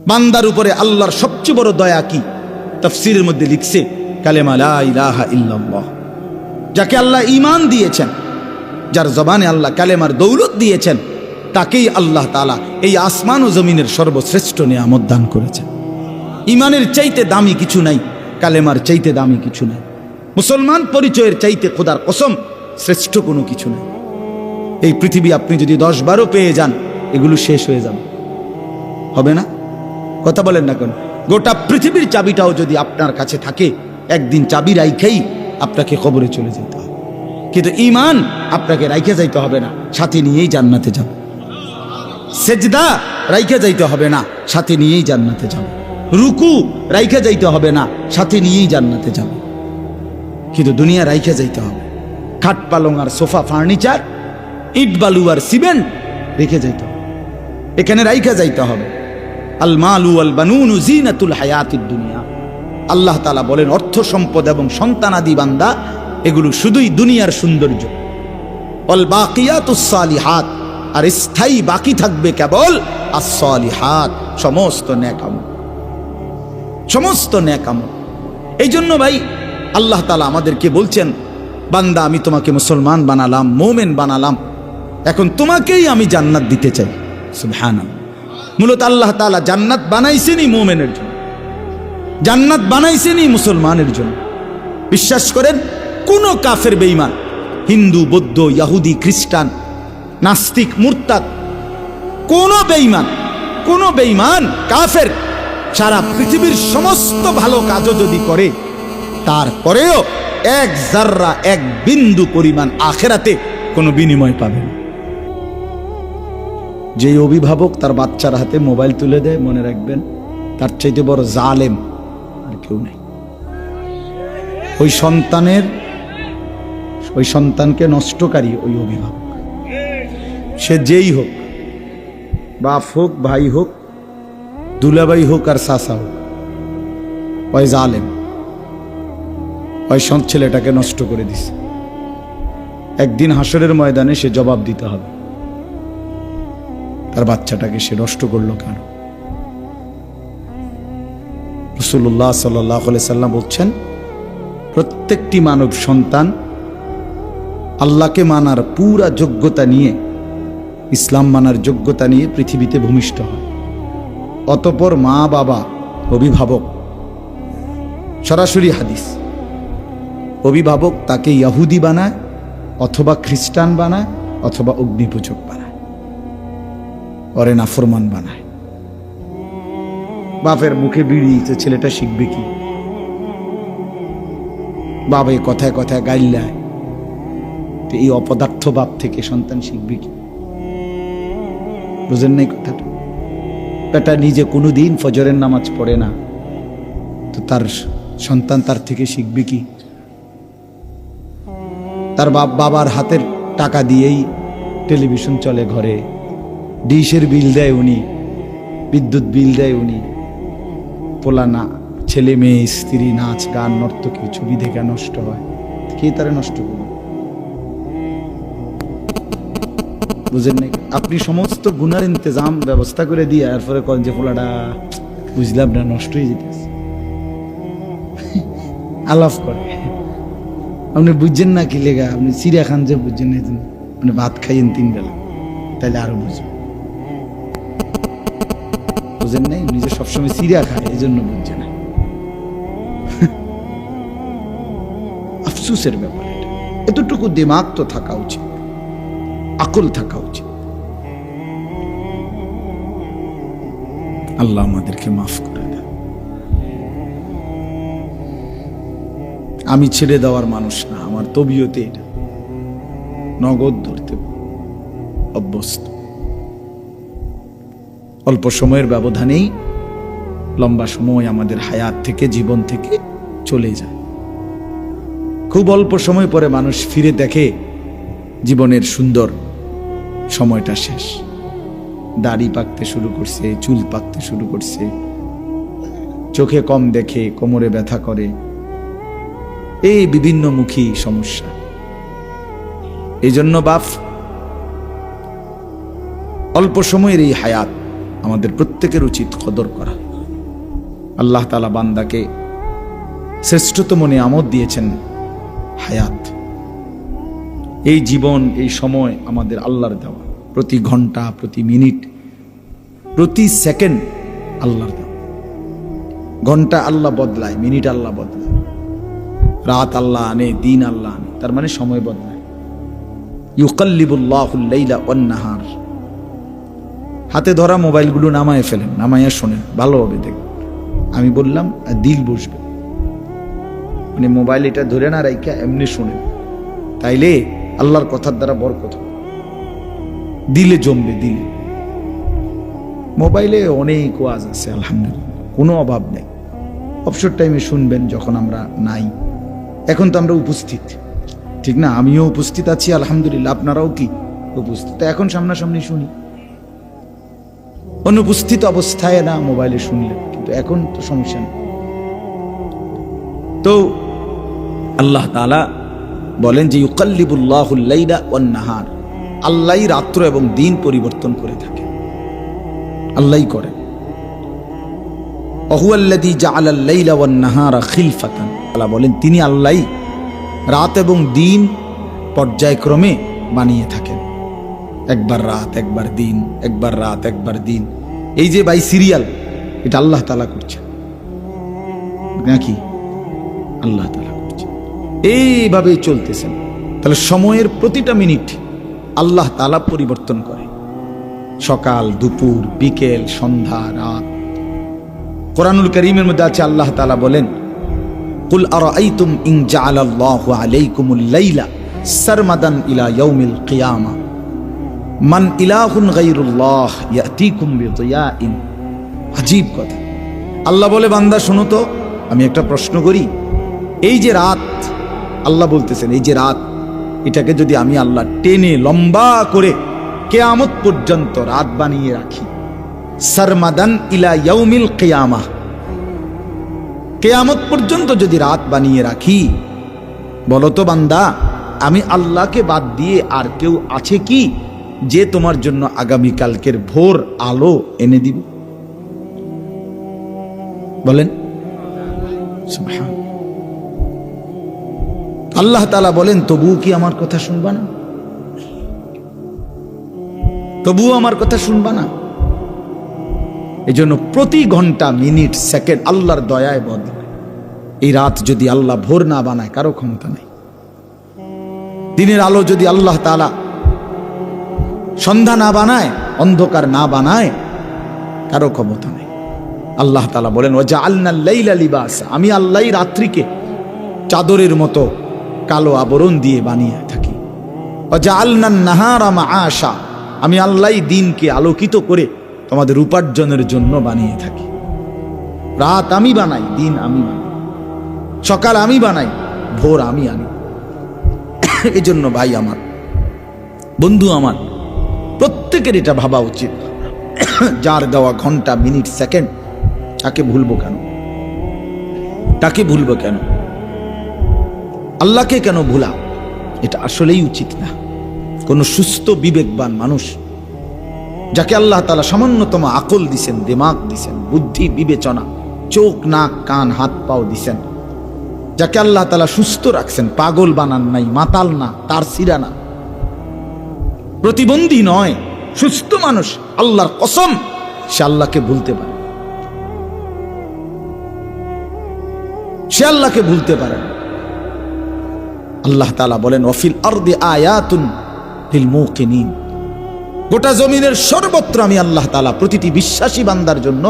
বান্দার উপরে আল্লাহর সবচেয়ে বড় দয়া কি? তাফসীরের মধ্যে লিখছে কালেমা লা ইলাহা ইল্লাল্লাহ। যাকে আল্লাহ ঈমান দিয়েছেন, যার জবানে আল্লাহ কালেমার দৌলত দিয়েছেন, তাকেই আল্লাহ তাআলা এই আসমান ও জমিনের সর্বশ্রেষ্ঠ নিয়ামত দান করেছেন। ঈমানের চাইতে দামি কিছু নাই, কালেমার চাইতে দামি কিছু নাই, মুসলমান পরিচয়ের চাইতে খোদার কসম শ্রেষ্ঠ কোনো কিছু নাই। এই পৃথিবী আপনি যদি 10-12 পেয়ে যান, এগুলো শেষ হয়ে যাবে, হবে না? কথা বলেন না কেন? গোটা পৃথিবীর চাবিটাও যদি আপনার কাছে থাকে, একদিন চাবি রাইখাই আপনাকে কবরে চলে যেতে হবে। কিন্তু ঈমান আপনাকে রাইখে যাইতে হবে না, সাথে নিয়েই জান্নাতে যাব। সেজদা রাইখে যাইতে হবে না, সাথে নিয়েই জান্নাতে যাব। রুকু রাইখে যাইতে হবে না, সাথে নিয়েই জান্নাতে যাব। কিন্তু দুনিয়া রাইখে যাইতে হবে, খাট পালং আর সোফা ফার্নিচার, ইট বালু আর সিমেন্ট রেখে যাইতে হবে, এখানে রাইখে যাইতে হবে। আল মালু আল বানুনু জিনাতুল হায়াতিদ দুনিয়া। আল্লাহ তাআলা বলেন, অর্থ সম্পদ এবং সন্তানাদি বান্দা এগুলো শুধুই দুনিয়ার সৌন্দর্য। অল বাকিয়াতুস সালিহাত, আর স্থায়ী বাকি থাকবে কেবল আস-সালিহাত, সমস্ত নেক আমল, সমস্ত নেক আমল। এই জন্য ভাই আল্লাহ তাআলা আমাদেরকে বলছেন, বান্দা আমি তোমাকে মুসলমান বানালাম, মুমিন বানালাম, এখন তোমাকেই আমি জান্নাত দিতে চাই। সুবহানাল্লাহ। মূলত আল্লাহ তাআলা জান্নাত বানাইছেনই মুমিনের জন্য, জান্নাত বানাইছেনই মুসলমানের জন্য। বিশ্বাস করেন, কোন কাফের বেঈমান, হিন্দু, বৌদ্ধ, ইহুদি, খ্রিস্টান, নাস্তিক, মুরতাদ, কোন বেঈমান কাফের সারা পৃথিবীর সমস্ত ভালো কাজও যদি করে, তারপরেও এক জাররা, এক বিন্দু পরিমাণ আখিরাতে কোনো বিনিময় পাবে না। যে অভিভাবক তার বাচ্চার হাতে মোবাইল তুলে দেয়, মনে রাখবেন তার চাইতে বড় জালেম আর কেউ নেই। ওই সন্তানকে নষ্টকারী ওই অভিভাবক, সে যেই হোক, বাপ হোক, ভাই হোক, দুলাভাই হোক আর চাচা হোক, ওই জালেম, ওই ছেলেটাকে নষ্ট করে দিছে। একদিন হাসরের ময়দানে সে জবাব দিতে হবে, তার বাচ্চাটাকে সে নষ্ট করলো কেন? রাসূলুল্লাহ সাল্লাল্লাহু আলাইহি সাল্লাম বলছেন, প্রত্যেকটি মানব সন্তান আল্লাহকে মানার পুরা যোগ্যতা নিয়ে, ইসলাম মানার যোগ্যতা নিয়ে পৃথিবীতে ভূমিষ্ঠ হয়। অতঃপর মা বাবা, অভিভাবক, সরাসরি হাদিস, অভিভাবক তাকে ইহুদি বানায়, অথবা খ্রিস্টান বানায়, অথবা অগ্নিপূজক বানায়, ওরে নাফরমান বানায়। বাপের মুখে বিড়ি, ছেলেটা শিখবে কি? বাবা কথায় কথায় গাইল্লায়, এই অপদার্থ বাপ থেকে সন্তান শিখবে কি? বুঝেন নাই কথাটা? বেটা নিজে কোনোদিন ফজরের নামাজ পড়ে না, তো তার সন্তান তার থেকে শিখবে কি? তার বাবার হাতের টাকা দিয়েই টেলিভিশন চলে ঘরে, ডিশের বিল দেয় উনি, বিদ্যুৎ বিল দেয় উনি, পোলা না, ছেলে মেয়ে স্ত্রী নাচ গান নর্তকী ছবি দেখে নষ্ট হয়, কে তারা নষ্ট করবে? বুঝেন নাই? আপনি সমস্ত গুনার ইন্তজাম ব্যবস্থা করে দিয়ে এরপরে কন যে পোলাটা বুঝলাম না, নষ্ট হয়ে যেতেছে, আলাপ করে। আপনি বুঝছেন না কি লেগা? আপনি চিড়িয়া খান যে বুঝছেন না, আপনি ভাত খাইয়েন 3 বেলা, তাইলে আরো বুঝবেন। বুঝেন নাই? নিজে সবসময় চিড়িয়া খায়, এই জন্য বুঝছে না। আফসোসের ব্যাপার এটা। এতটুকু দিমাগ তো থাকা উচিত, আকল থাকা উচিত। আল্লাহ আমাদেরকে মাফ করে দেন। আমি ছেড়ে দেওয়ার মানুষ না, আমার তবিয়তে এটা, নগদ ধরতে অভ্যস্ত। অল্প সময়ের ব্যবধানেই লম্বা সময় আমাদের হায়াত থেকে, জীবন থেকে চলে যায়। খুব অল্প সময় পরে মানুষ ফিরে দেখে জীবনের সুন্দর সময়টা শেষ। দাড়ি পাকতে শুরু করছে, চুল পাকতে শুরু করছে, চোখে কম দেখে, কোমরে ব্যথা করে, এই বিভিন্নমুখী সমস্যা। এই জন্য বাপ, অল্প সময়ের এই হায়াত আমাদের প্রত্যেকের উচিত কদর করা। আল্লাহ তাআলা বান্দাকে শ্রেষ্ঠতম নিয়ামত দিয়েছেন হায়াত। এই জীবন, এই সময় আমাদের আল্লাহর দেওয়া। প্রতি ঘন্টা, প্রতি মিনিট, প্রতি সেকেন্ড আল্লাহর দেওয়া। ঘন্টা আল্লাহ বদলায়, মিনিট আল্লাহ বদলায়, রাত আল্লাহ আনে, দিন আল্লাহ আনে, তার মানে সময় বদলায়। ইউকাল্লিবুল্লাহুল লাইলা ওয়ান নাহার। হাতে ধরা মোবাইলগুলো নামায় ফেলেন, নামাইয়া শোনেন, ভালোভাবে দেখবেন। আমি বললাম দিল বসবে, মানে মোবাইল এটা ধরে না রাইখা এমনি শোনেন, তাইলে আল্লাহর কথার দ্বারা বরকত দিলে জমবে। দিলে মোবাইলে অনেক ওয়াজ আছে, আলহামদুলিল্লাহ, কোনো অভাব নেই। অবসর টাইমে শুনবেন যখন আমরা নাই। এখন তো আমরা উপস্থিত, ঠিক না? আমিও উপস্থিত আছি আলহামদুলিল্লাহ, আপনারাও কি উপস্থিত? এখন সামনাসামনি শুনি। অনুপস্থিত অবস্থায় না মোবাইলে শুনলেন, কিন্তু এখন তো সমস্যা নেই। তো আল্লাহ তাআলা বলেন যে ইউকাল্লিবুল্লাহুল লাইলা ওয়ান নাহার, আল্লাহই রাত্র এবং দিন পরিবর্তন করে থাকে, আল্লাহই করেন। ওয়াহুয়াল্লাযী জাআলাল লাইলা ওয়ান নাহারা খিলফাতান, আল্লাহ বলেন তিনি আল্লাহই রাত এবং দিন পর্যায়ক্রমে বানিয়ে থাকেন। একবার রাত, একবার দিন, একবার রাত, একবার দিন। এই যে ভাই সিরিয়াল, এটা আল্লাহ তাআলা করছেন নাকি? আল্লাহ তাআলা করছেন, এইভাবেই চলতেছেন। তাহলে সময়ের প্রতিটা মিনিট আল্লাহ তাআলা পরিবর্তন করে, সকাল, দুপুর, বিকেল, সন্ধ্যা, রাত। কোরআনুল কারীমের মধ্যে আছে আল্লাহ তাআলা বলেন, কুল আরাআইতুম ইন জাআলাল্লাহু আলাইকুমুল লাইলা সারমাদান ইলা ইয়াউমিল কিয়ামা মান ইলাহুন গায়রুল্লাহ ইয়াতিকুম বিদিয়াইন। আজীব কথা। আল্লাহ বলে, বান্দা শোনো তো, আমি একটা প্রশ্ন করি। এই যে রাত, আল্লাহ বলতেছেন এই যে রাত, এটাকে যদি আমি আল্লাহ টেনে লম্বা করে কিয়ামত পর্যন্ত রাত বানিয়ে রাখি, সারমাদান ইলা ইয়াউমিল কিয়ামা, কিয়ামত পর্যন্ত যদি রাত বানিয়ে রাখি, বলো তো বান্দা, আমি আল্লাহকে বাদ দিয়ে আর কেউ আছে কি যে তোমার জন্য আগামীকালকের ভোর আলো এনে দিব? বলেন সুবহান। আল্লাহ তাআলা বলেন, তবুও কি আমার কথা শুনবা না? তবুও আমার কথা শুনবা না? এই জন্য প্রতি ঘন্টা, মিনিট, সেকেন্ড আল্লাহর দয়ায় বদলায়। এই রাত যদি আল্লাহ ভোর না বানায়, কারো ক্ষমতা নেই। দিনের আলো যদি আল্লাহ তাআলা সন্ধ্যা না বানায়, অন্ধকার না বানায়, কারো ক্ষমতা নেই। আল্লাহ তাআলা বলেন, ওয়াজআলনাল লাইলা লিবাসা, আমি আল্লাহই রাত্রিকে চাদরের মতো কালো আবরণ দিয়ে বানিয়ে থাকি। ওয়াজআলনান নাহারা মাআশা, আমি আল্লাহই দিনকে আলোকিত করে তোমাদের উপার্জনের জন্য বানিয়ে থাকি। রাত আমি বানাই, দিন আমি বানাই, সকাল আমি বানাই, ভোর আমি আনি। এই জন্য ভাই আমার, বন্ধু আমার, প্রত্যেকের এটা ভাবা উচিত, যার দেওয়া ঘন্টা, মিনিট, সেকেন্ড, তাকে ভুলবো কেন? তাকে ভুলবো কেন? আল্লাহকে কেন ভুলা? এটা আসলেই উচিত না। কোন সুস্থ বিবেকবান মানুষ, যাকে আল্লাহ তাআলা সামান্যতম আকল দিছেন, দিমাগ দিছেন, বুদ্ধি, বিবেচনা, চোখ, নাক, কান, হাত, পাও দিছেন, যাকে আল্লাহ তাআলা সুস্থ রাখছেন, পাগল বানান নাই, মাতাল না, তার সিরা না, প্রতিবন্ধী নয়, সুস্থ মানুষ, আল্লাহর কসম সে আল্লাহকে ভুলতে পারে, সে আল্লাহকে ভুলতে পারে। আল্লাহ তাআলা বলেন, ওয়াফিল আরদি আয়াতুন লিল মুকিনিন, গোটা জমিনের সর্বত্র আমি আল্লাহ তাআলা প্রতিটি বিশ্বাসী বান্দার জন্য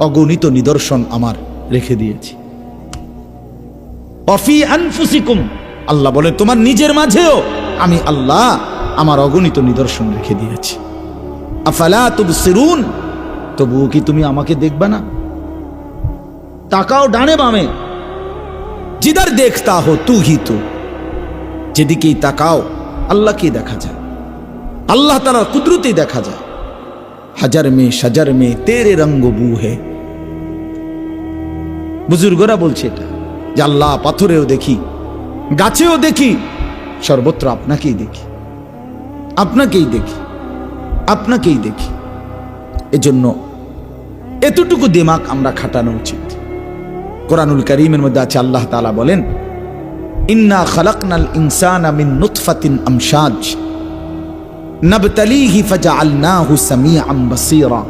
অগণিত নিদর্শন আমার রেখে দিয়েছি। ওয়াফি আনফুসিকুম, আল্লাহ বলে তোমার নিজের মাঝেও আমি আল্লাহ আমার অগণিত নিদর্শন রেখে দিয়েছি। আফালা তুবসিরুন, তবুও কি তুমি আমাকে দেখবা না? তাকাও ডানে বামে, जिधर देखता हो तू ही तू, যেদিকেই তাকাও আল্লাহকে দেখা যায়, আল্লাহ তাআলার কুদরতি দেখা যায়। হাজার মে শজর মে তেরে রঙ্গ বু হে, বুজুর্গরা বলছে এটা, যে আল্লাহ পাথরেও দেখি, গাছেও দেখি, সর্বত্র আপনাকেই দেখি, আপনাকেই দেখি, আপনাকেই দেখি। এজন্য এতটুকু দিমাগ আমরা খাটানো উচিত। কোরআনুল কারীমের মধ্যে আছে, আল্লাহ তাআলা বলেন, ইন্না খালাকনাল ইনসানা মিন নুতফাতিন আমশাজ নাবতালিহি ফাজআলনাহু সামিআন বাসীরা।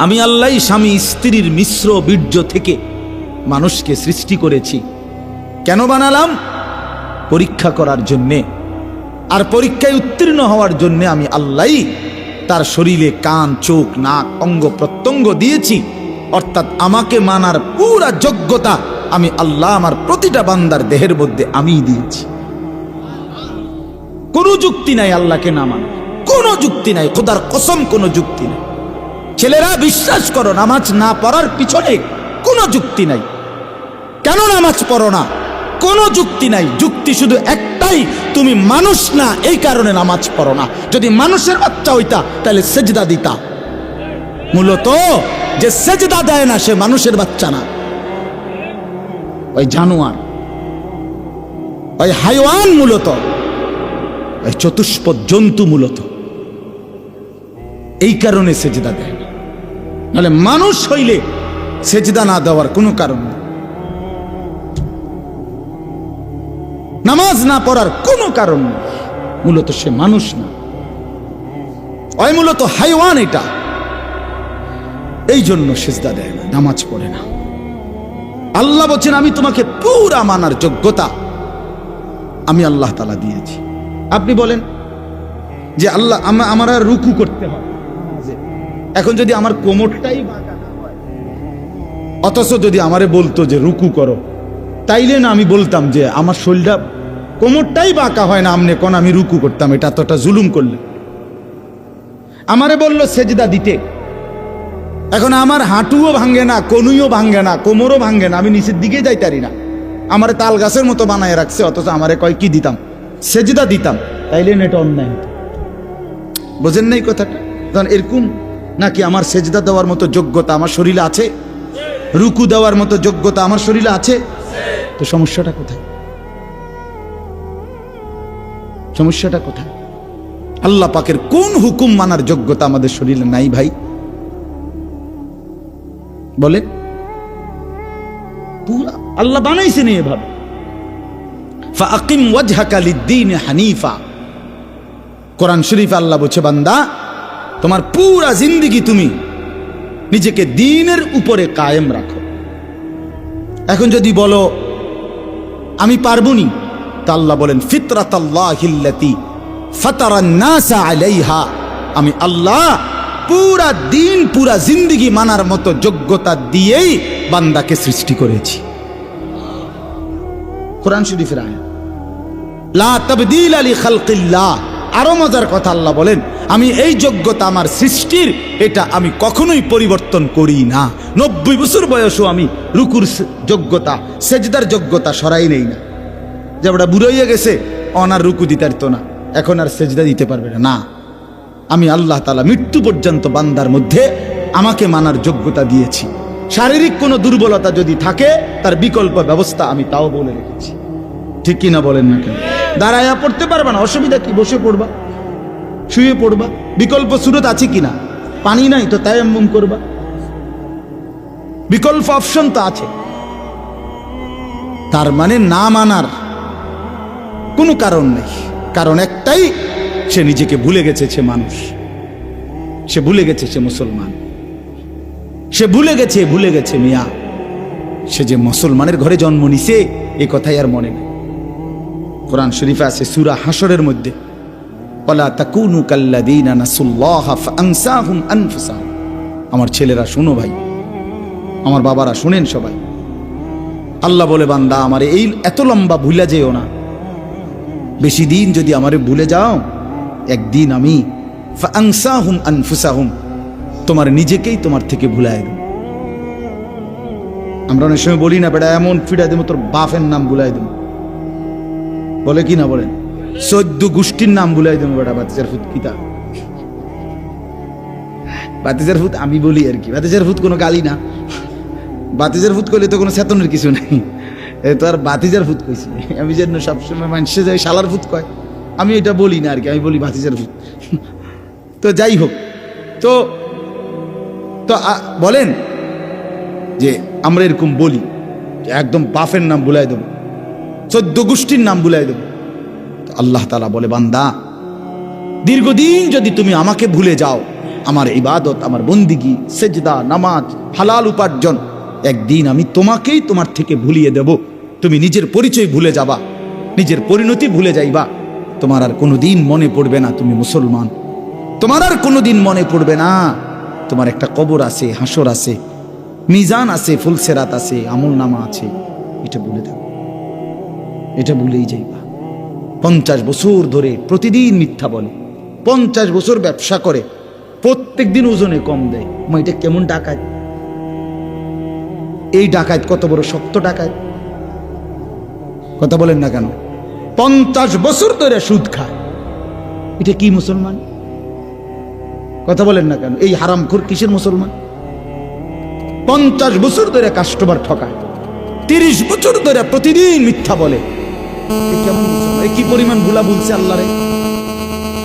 আমি আল্লাহ স্বামী স্ত্রীর মিশ্র বীর্য থেকে মানুষকে সৃষ্টি করেছি। কেন বানালাম? পরীক্ষা করার জন্যে। আর পরীক্ষায় উত্তীর্ণ হওয়ার জন্য আমি আল্লাহ তার শরীরে কান, চোখ, নাক, অঙ্গ প্রত্যঙ্গ দিয়েছি। অর্থাৎ আমাকে মানার পুরা যোগ্যতা আমি আল্লাহ আমার প্রতিটা বান্দার দেহের মধ্যে আমিই দিয়েছি। কোনো যুক্তি নাই আল্লাহকে না মানা, কোনো যুক্তি নাই, খোদার কসম কোনো যুক্তি নাই। ছেলেরা বিশ্বাস করো, নামাজ না পড়ার পিছনে কোনো যুক্তি নাই। কেন নামাজ পড়ো না? কোনো যুক্তি নাই। যুক্তি শুধু একটাই, তুমি মানুষ না, এই কারণে নামাজ পড়ো না। যদি মানুষের বাচ্চা হইতা তাহলে সেজদা দিতা। মূলত যে সেজদা দেয় না সে মানুষের বাচ্চা না, ওই জানোয়ার, ওই হাইওয়ান, মূলত ওই চতুষ্পদ জন্তু, মূলত এই কারণে সেজদা দেয় না। নাহলে মানুষ হইলে সেজদা না দেওয়ার কোনো কারণ নেই, নামাজ না পড়ার কোনো কারণ নেই। মূলত সে মানুষ না, ওই মূলত হাইওয়ান। এটা এই জন্য সেজদা দেয় না, নামাজ পড়ে না। আল্লাহ বলছেন, আমি তোমাকে পুরা মানার যোগ্যতা আমি আল্লাহ তাআলা দিয়েছি। আপনি বলেন যে আল্লাহ আমার আর রুকু করতে হয়, এখন যদি আমার কোমরটাই বাঁকা না হয়, অথচ যদি আমারে বলতো যে রুকু করো, তাইলে না আমি বলতাম যে আমার শরীরটা কোমরটাই বাঁকা হয় না, আমনে কোন আমি রুকু করতাম। এটা তো একটা জুলুম করলে। আমারে বলল সেজদা দিতে, এখন আমার হাঁটুও ভাঙ্গে না, কনুইও ভাঙ্গে না, কোমরও ভাঙ্গে না, আমি নিচের দিকে যাইতারি না, আমারে তাল গাছের মতো বানায় রাখছে, অথচ আমারে কয় কি দিতাম? সেজদা দিতাম। তাইলে না এটা অন্যায় হতো। বোঝেন নাই কথাটা? তখন এরকম নাকি আমার সেজদা দেওয়ার মতো যোগ্যতা আমার শরীরে আছে? রুকু দেওয়ার মতো যোগ্যতা আমার শরীরে আছে? তো সমস্যাটা কোথায়? সমস্যাটা কোথায়? আল্লাহ পাকের কোন হুকুম মানার যোগ্যতা আমাদের শরীরে নাই ভাই? বলে পুরা আল্লাহ বানাইছেন এভাবে, ফাআকিম ওয়াজহাকা লিদ্দীন হানিফা। কোরআন শরীফে আল্লাহ বলছে, বান্দা তোমার পুরা জিন্দেগি তুমি নিজেকে দ্বীনের উপরে কায়েম রাখো। এখন যদি বলো আমি পারবনি, তা আল্লাহ বলেন, ফিতরাতাল্লাহিল্লাতী ফাতারান নাসা আলাইহা। আমি আল্লাহ পুরা দিন, পুরা জিন্দেগি মানার মতো যোগ্যতা দিয়েই বান্দাকে সৃষ্টি করেছি। কোরআন শরীফের আয়াত, লা তাবদীলা লিখালকিল্লাহ। আরো মজার কথা, আল্লাহ বলেন, আমি এই যোগ্যতা আমার সৃষ্টির, এটা আমি কখনোই পরিবর্তন করি না। 90 বছর বয়সও আমি রুকুর যোগ্যতা, সেজদার যোগ্যতা সরাই নেই না। যে ওটা বুড়ো হয়ে গেছে, অনার রুকু দিতে পারতো না, এখন আর সেজদা দিতে পারবে না। না, আমি আল্লাহ তাআলা মৃত্যু পর্যন্ত বান্দার মধ্যে আমাকে মানার যোগ্যতা দিয়েছি। শারীরিক কোনো দুর্বলতা যদি থাকে, তার বিকল্প ব্যবস্থা আমি তাও বলে রেখেছি। ঠিক কিনা বলেন না কেন? দাঁড়ায়া পড়তে পারবা না, অসুবিধা কি? বসে পড়বা, শুয়ে পড়বা। বিকল্প সুরত আছে কিনা? পানি নাই তো তায়াম্মুম করবা, বিকল্প অপশন তো আছে। তার মানে না মানার কোনো কারণ নেই। কারণ একটাই, সে নিজেকে ভুলে গেছে সে মানুষ, সে ভুলে গেছে সে মুসলমান, সে ভুলে গেছে মিয়া, সে যে মুসলমানের ঘরে জন্ম নিছে এ কথাই আর মনে নেই। কোরআন শরীফে আছে সূরা হাশরের মধ্যে, ওয়ালা তাকুনু কাল্লাযীনা নাসুল্লাহা ফাআনসাহুম আনফুসাহুম। আমার ছেলেরা শোনো ভাই, আমার বাবারা শুনেন সবাই, আল্লাহ বলে, বান্দা আমারে এই এত লম্বা ভুলে যেও না। বেশি দিন যদি আমারে ভুলে যাও, একদিন আমি ফাআনসাহুম আনফুসাহুম, তোমার নিজেকেই তোমার থেকে ভুলায় দেব। আমরা অনেক সময় বলি না, বেটা এমন ফিরা দেবো তোর বাপের নাম ভুলাই দেবো, বলে কি না বলেন? 14 গোষ্ঠীর নাম ভুলাই দেবো বেটা, বাতিজার ফুত কিতা, বাতিজার ফুত আমি বলি আর কি। বাতিজার ফুত কোনো গালি না, বাতিজার ফুত করলে তো কোনো চেতনের কিছু নাই। তো আর বাতিজার ফুত কইছি আমি, যেন সবসময় মানুষে যায় শালার ফুত কয়, আমি এটা বলি না আর কি, আমি বলি বাতিজার ফুত। তো যাই হোক, তো তো বলেন যে আমরা এরকম বলি যে একদম বাফের নাম ভুলাই দেব, 14 গোষ্ঠীর নাম ভুলাই দেব। আল্লাহ তাআলা বলে, বান্দা দীর্ঘদিন যদি তুমি আমাকে ভুলে যাও, আমার ইবাদত, আমার বন্দিগি, সেজদা, নামাজ, হালাল উপার্জন, একদিন আমি তোমাকেই তোমার থেকে ভুলিয়ে দেব। তুমি নিজের পরিচয় ভুলে যাবা, নিজের পরিণতি ভুলে যাইবা। তোমার আর কোনোদিন মনে পড়বে না তুমি মুসলমান। তোমার আর কোনোদিন মনে পড়বে না তোমার একটা কবর আছে, হাসর আছে, মিজান আছে, ফুলসেরাত আছে, আমল নামা আছে। এটা ভুলে থাকো, এটা ভুলেই যাইবা। 50 বছর ধরে প্রতিদিন মিথ্যা বলে, 50 বছর ব্যবসা করে, প্রত্যেক দিন ওজনে কম দেয়। এটা কেমন ডাকাত? এই ডাকাত কত বড় শক্ত ডাকাত, কথা বলেন না কেন? 50 বছর ধরে সুদ খায়, এটা কি মুসলমান? কথা বলেন না কেন? এই হারামখোর কিসের মুসলমান? 50 বছর ধরে কাস্টমার ঠকায়, 30 বছর ধরে প্রতিদিন মিথ্যা বলে, এ কেমন মুসলমান? এ কি পরিমাণ ভুলা বলছে আল্লাহ রে?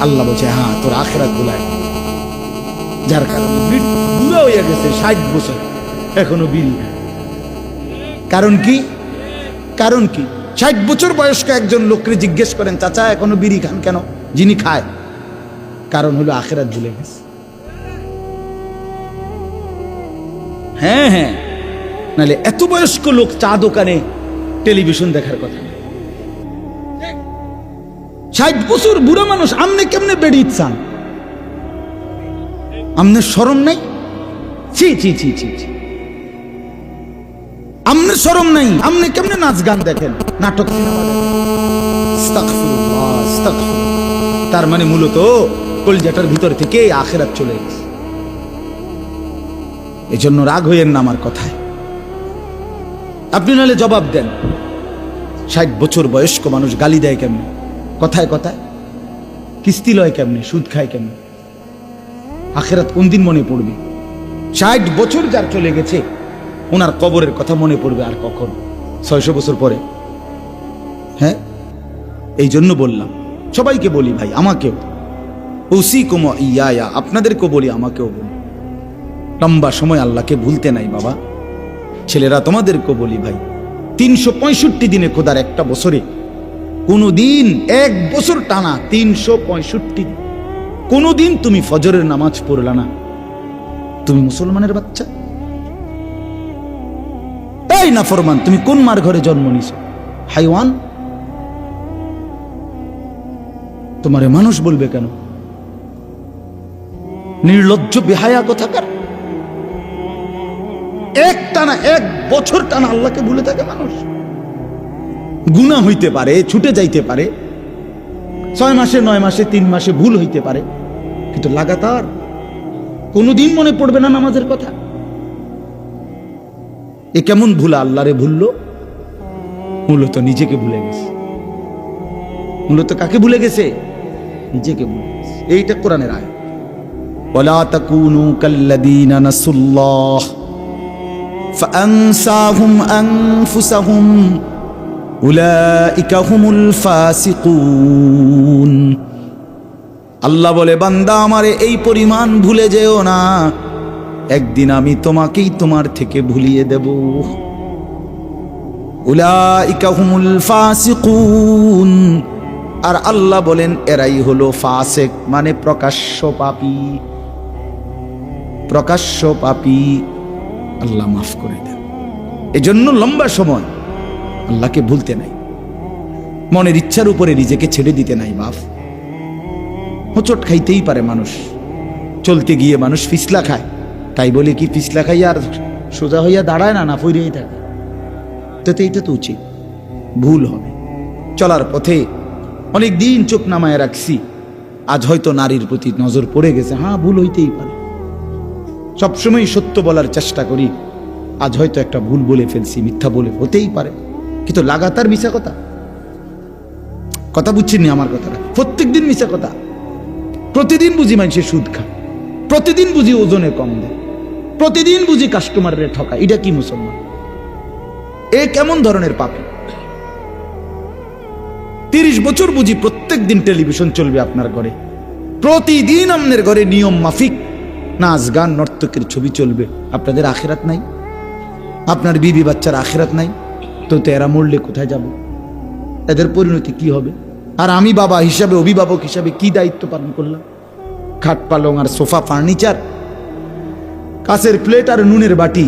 আল্লাহ বলছে, হ্যাঁ তোর আখিরাত ভুলায়, যার কারণে বুড়া হয়ে গেছে, 60 বছর এখনো বিড়ি খায়। কারণ কি? কারণ কি? 60 বছর বয়স্ক একজন লোককে জিজ্ঞেস করেন, চাচা এখনো বিড়ি খান কেন? যিনি খায়, কারণ হলো আখিরাত ভুলে গেছে। হ্যাঁ হ্যাঁ, নাহলে এত বয়স্ক লোক চা দোকানে টেলিভিশন দেখার কথা না। 60 বছর বুড়া মানুষ, আমনে কেমনে বেড়ি চান? আমনে শরম নাই? ছি ছি ছি ছি ছি, আমনে শরম নাই? আমনে কেমনে নাচ গান দেখেন, নাটক সিনেমা দেখেন? আস্তাগফিরুল্লাহ, আস্তাগফিরুল্লাহ। তার মানে মূলত কলজাটার ভিতর থেকে আখিরাত চলে গেছে। এজন্য রাগ হইয়েন না আমার কথায়, আপনি নাহলে জবাব দেন। 60 বছর বয়স্ক মানুষ গালি দেয় কেমনে, কথায় কথায়? কিস্তি লয় কেমনে, সুদ খায় কেমনে? আখিরাত কোন দিন মনে পড়বে? 60 বছর যার চলে গেছে, ওনার কবরের কথা মনে পড়বে আর কখন? 600 বছর পরে। হ্যাঁ, এই জন্য বললাম, সবাইকে বলি ভাই, আমাকেও, উসিকুম ইয়া, আপনাদেরকেও বলি, আমাকেও বলি, লম্বা সময় আল্লাহকে ভুলতে নাই বাবা। ছেলেরা তোমাদেরকেও বলি ভাই, 365 দিনে খোদার একটা বছরে কোনো দিন, 1 বছর টানা 365 কোনো দিন তুমি ফজরের নামাজ পড়লা না, তুমি মুসলমানের বাচ্চা? এই নাফরমান, তুমি কোন মার ঘরে জন্ম নিছো? হাইওয়ান। তোমারে মানুষ বলবে কেন? নির্লজ্জ বেহায়া কোথাকার। একটানা 1 বছর টানা আল্লাহকে ভুলে থাকে মানুষ। গুনাহ হইতে পারে, ছুটে যাইতে পারে, 6 মাসে, 9 মাসে, 3 মাসে ভুল হইতে পারে, কিন্তু লাগাতার কোনোদিন মনে পড়বে না নামাজের কথা। এ কেমন ভুলা? আল্লাহরে ভুললো, মূলত নিজেকে ভুলে গেছে। মূলত কাকে ভুলে গেছে? নিজেকে ভুলে গেছে। এইটা কোরআনের আয়াত, ওয়ালা তাকুনু কাল্লাযীনা নাসুল্লাহ ফাআনসাহুম আনফুসাহুম উলাইকা হুমুল ফাসিকুন। আল্লাহ বলে, বান্দা আমারে এই পরিমাণ ভুলে যেও না, একদিন আমি তোমাকেই তোমার থেকে ভুলিয়ে দেব। উলাইকা হুমুল ফাসিকুন। আর আল্লাহ বলেন, এরাই হলো ফাসিক, মানে প্রকাশ্য পাপী। প্রকাশ্য পাপী। আল্লাহ মাফ করে দেন। এজন্য লম্বা সময় আল্লাহকে ভুলতে নাই, মনের ইচ্ছার উপরে নিজেকে ছেড়ে দিতে নাই। বাপ, হোঁচট খাইতেই পারে মানুষ, চলতে গিয়ে মানুষ ফিসলা খায়, তাই বলে কি ফিসলা খাইয়া আর সোজা হইয়া দাঁড়ায় না, না ফিরেই থাকে? তো এইটা তো উচিত, ভুল হবে। চলার পথে অনেক দিন চোখ নামায় রাখছি, আজ হয়তো নারীর প্রতি নজর পড়ে গেছে, হ্যাঁ ভুল হইতেই পারে। সবসময় সত্য বলার চেষ্টা করি, আজ হয়তো একটা ভুল বলে ফেলছি, মিথ্যা বলে, হতেই পারে, কিন্তু লাগাতার মিশা কথা। কথা বুঝছেন আমার কথাটা? প্রত্যেক দিন মিশা কথা। প্রতিদিন বুঝি মানুষের সুদ খায়, প্রতিদিন বুঝি ওজনে কম দেয়, প্রতিদিন বুঝি কাস্টমারের ঠকা। এটা কি মুসলমান? এ কেমন ধরনের পাপী? 30 বছর বুঝি প্রত্যেক দিন টেলিভিশন চলবে আপনার ঘরে, প্রতিদিন আপনার ঘরে নিয়ম মাফিক নাচ গান নর্তকের ছবি চলবে, আপনাদের আখিরাত নাই? আপনার বিবি বাচ্চার আখিরাত নাই? তো এরা মরলে কোথায় যাব? এদের পরিণতি কি হবে? আর আমি বাবা হিসাবে, অভিভাবক হিসাবে কি দায়িত্ব পালন করলাম? খাট পালং আর সোফা, ফার্নিচার, কাঁচের প্লেট আর নুনের বাটি,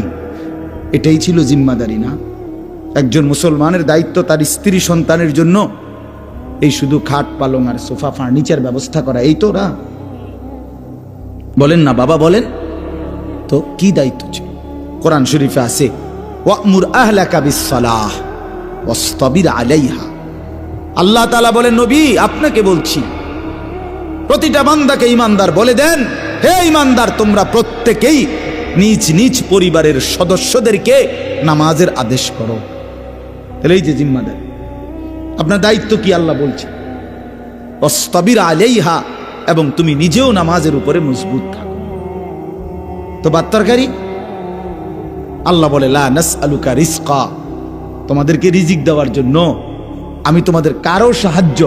এটাই ছিল জিম্মাদারি না? একজন মুসলমানের দায়িত্ব তার স্ত্রী সন্তানের জন্য এই শুধু খাট পালং আর সোফা ফার্নিচার ব্যবস্থা করা, এই তো না? বলেন না বাবা, বলেন তো কি দায়িত্ব ছিল? কোরআন শরীফে আছে, ওয়া'মুর আহলাকা বিস-সালাহ ওয়াসতাবির আলাইহা। আল্লাহ তাআলা বলেন, নবী আপনাকে বলছি, প্রতিটা বান্দাকে ইমানদার বলে দেন, হে ইমানদার, তোমরা প্রত্যেকেই নিজ নিজ পরিবারের সদস্যদেরকে নামাজের আদেশ করো। তাহলে এই যে জিম্মাদার, আপনার দায়িত্ব কি আল্লাহ বলছে, ওয়াসতাবির আলাইহা, এবং তুমি নিজেও নামাজের উপরে মজবুত থাকো। তো বাত্তরকারী আল্লাহ বলে, লা নাসআলুকা রিজকা, তোমাদেরকে রিজিক দেওয়ার জন্য আমি তোমাদের কারো সাহায্য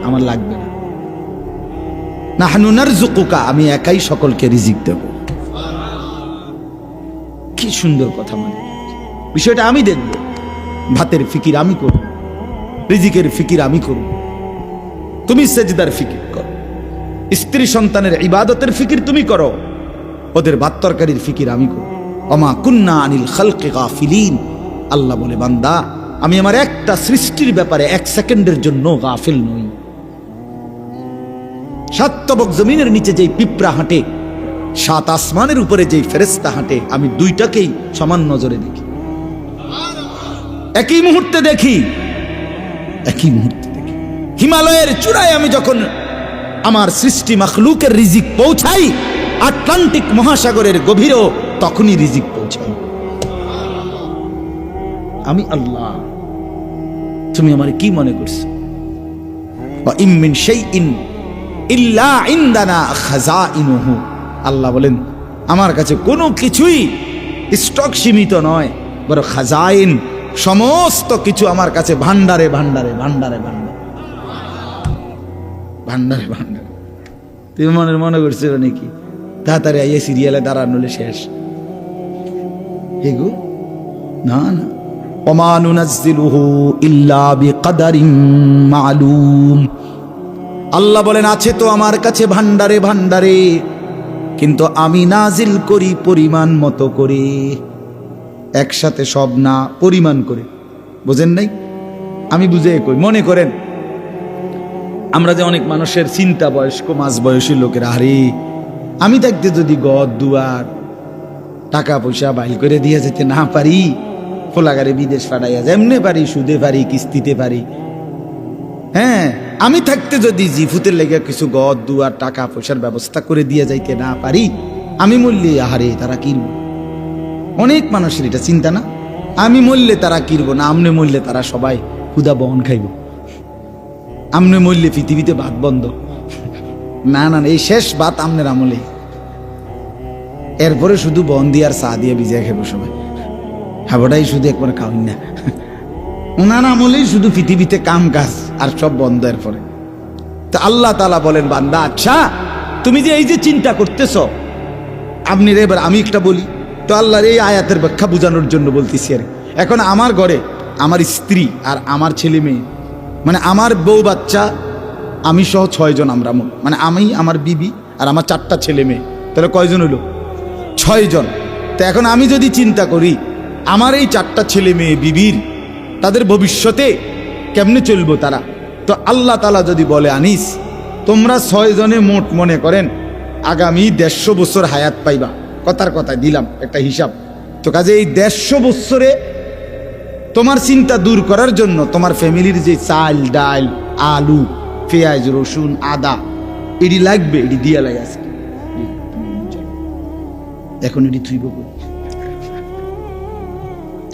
আমার লাগবে না। নাহনু নারযুকুকা, আমি একাই সকলকে রিজিক দেব। কি সুন্দর কথা! মানে বিষয়টা আমি দেখব, ভাতের ফিকির আমি করব, রিজিকের ফিকির আমি করব, তুমি সেজদার ফিকির করো, স্ত্রী সন্তানের ইবাদতের ফিকির তুমি করো, ওদের ভাত তরকারির ফিকির আমি করব। ওমা কুন্না আনিল খালকি গাফিলিন, আল্লাহ বলে, বান্দা আমি আমার একটা সৃষ্টির ব্যাপারে এক সেকেন্ডের জন্য গাফিল নই। সাত তবক জমিনের নিচে যেই পিঁপড়া হাঁটে, সাত আসমানের উপরে যেই ফেরেশতা হাঁটে, আমি দুইটাকেই সমান নজরে দেখি, একই মুহূর্তে দেখি, একই মুহূর্তে দেখি। হিমালয়ের চূড়ায় আমি যখন আমার সৃষ্টি মাখলুকের রিজিক পৌঁছাই, আটলান্টিক মহাসাগরের গভীরেও তখনই রিজিক পৌঁছাই। আমি আল্লাহ, তুমি আমার কি মনে করছো? ওয়া ইম মিন শাইইন ইল্লা ইনদানা খাযাইনুহু, আল্লাহ বলেন আমার কাছে কোনো কিছুই স্টক সীমিত নয়, বড় খাজাইন, সমস্ত কিছু আমার কাছে ভান্ডারে ভান্ডারে ভান্ডারে ভান্ডারে ভান্ডারে ভান্ডারে। তুমি মনে করছো নাকি তাড়াতাড়ি আইয়ে সিরিয়ালে দাঁড়ানো শেষ? এগো না না, ওমা নুনাজ্জিলুহু ইল্লা বিকদারিন মালুম, আল্লাহ বলেন আছে তো আমার কাছে ভান্ডারে ভান্ডারে, কিন্তু আমি নাজিল করি পরিমাণ মতো করে, একসাথে সব না, পরিমাণ করে। বুঝেন নাই? আমি বুঝে কই, মনে করেন আমরা যে অনেক মানুষের চিন্তা, বয়স্ক মাঝ বয়সী লোকের, আরে আমি দেখতে যদি ঘর দুয়ার টাকা পয়সা বাইল করে দিয়ে যেতে না পারি, ফোলাগারে বিদেশ পাঠাইয়া যেমনে পারি, সুদে পারি, কিস্তিতে পারি, হ্যাঁ, আমি থাকতে যদি জিফুতের লেগে কিছু ঘর দুয়ার টাকা পয়সার ব্যবস্থা করে দিয়ে যাইতে না পারি, আমি মরলে আহারে তারা কিনব। অনেক মানুষের এটা চিন্তা না, আমি মরলে তারা কিনব না, আমনে মরলে তারা সবাই ক্ষুধা বহন খাইব, আমনে মরলে পৃথিবীতে ভাত বন্ধ। না না, এই শেষ ভাত আমনের আমলে, এরপরে শুধু বন দিয়ে আর চা দিয়ে ভিজিয়ে খাবো সবাই, হাবটাই শুধু একবার খাওয়াই না। ওনার আমলেই শুধু পৃথিবীতে কাম কাজ আর সব বন্ধ। এরপরে তো আল্লাহ তাআলা বলেন, বান্দা আচ্ছা তুমি যে এই যে চিন্তা করতেছ, আপনি এবার আমি একটা বলি তো, আল্লাহর এই আয়াতের ব্যাখ্যা বোঝানোর জন্য বলতেছি। আর এখন আমার ঘরে আমার স্ত্রী আর আমার ছেলে মেয়ে, মানে আমার বউ বাচ্চা, আমি সহ 6 জন আমরা, মানে আমি, আমার বিবি আর আমার 4টা ছেলে মেয়ে, তাহলে কয়জন হইল? 6 জন। তো এখন আমি যদি চিন্তা করি আমার এই 4টা ছেলে মেয়ে বিবির, তাদের ভবিষ্যতে কেমনে চলবো তারা, তো আল্লাহ তাআলা যদি বলে, আনিস তোমরা 6 জনে মোট মনে করেন আগামী 150 বছর হায়াত পাইবা, কথার কথা দিলাম একটা হিসাব, তো কাজে এই 150 বছরে তোমার চিন্তা দূর করার জন্য তোমার ফ্যামিলির যে চাল ডাল আলু পেঁয়াজ রসুন আদা এটি লাগবে, এটি দিয়া লাগে আজকে, এখন এটি থুইব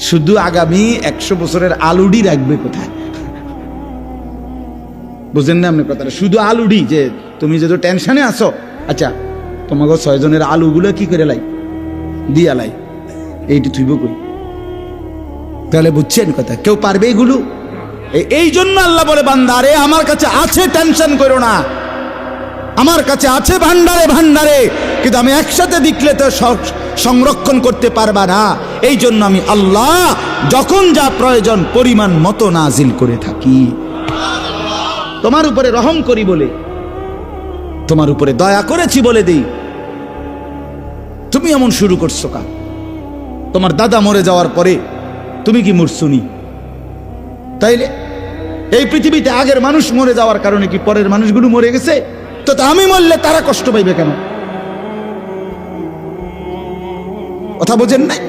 শুধু আগামী 100 বছরের আলুডি রাখবে কোথায়? বুঝেন না আপনি কথাটা? শুধু আলুডি, যে তুমি যদি টেনশনে আসো, আচ্ছা তোমাকে 6 জনের আলুগুলো কি করে লাই দিয়া লাই, এইটি থুইব কই? তাহলে বুঝছেন কথা? কেউ পারবে এগুলো? এই জন্য আল্লাহ বলে, বান্দা আরে আমার কাছে আছে, টেনশন করো না, আমার কাছে আছে ভান্ডারে ভান্ডারে, কিন্তু আমি একসাথে দেখলে তো সংরক্ষণ করতে পারবা না। এই জন্য আমি আল্লাহ যখন যা প্রয়োজন পরিমাণ মতো নাজিল করে থাকি। তোমার উপরে রহম করি বলে, তোমার উপরে দয়া করেছি বলে দেই। তুমি এমন শুরু করছো কা? তোমার দাদা মরে যাওয়ার পরে তুমি কি মরছুনি? তাইলে এই পৃথিবীতে আগের মানুষ মরে যাওয়ার কারণে কি পরের মানুষগুলো মরে গেছে? তো আমি মরলে তারা কষ্ট পাইবে কেন? কথা বোঝেন নাই?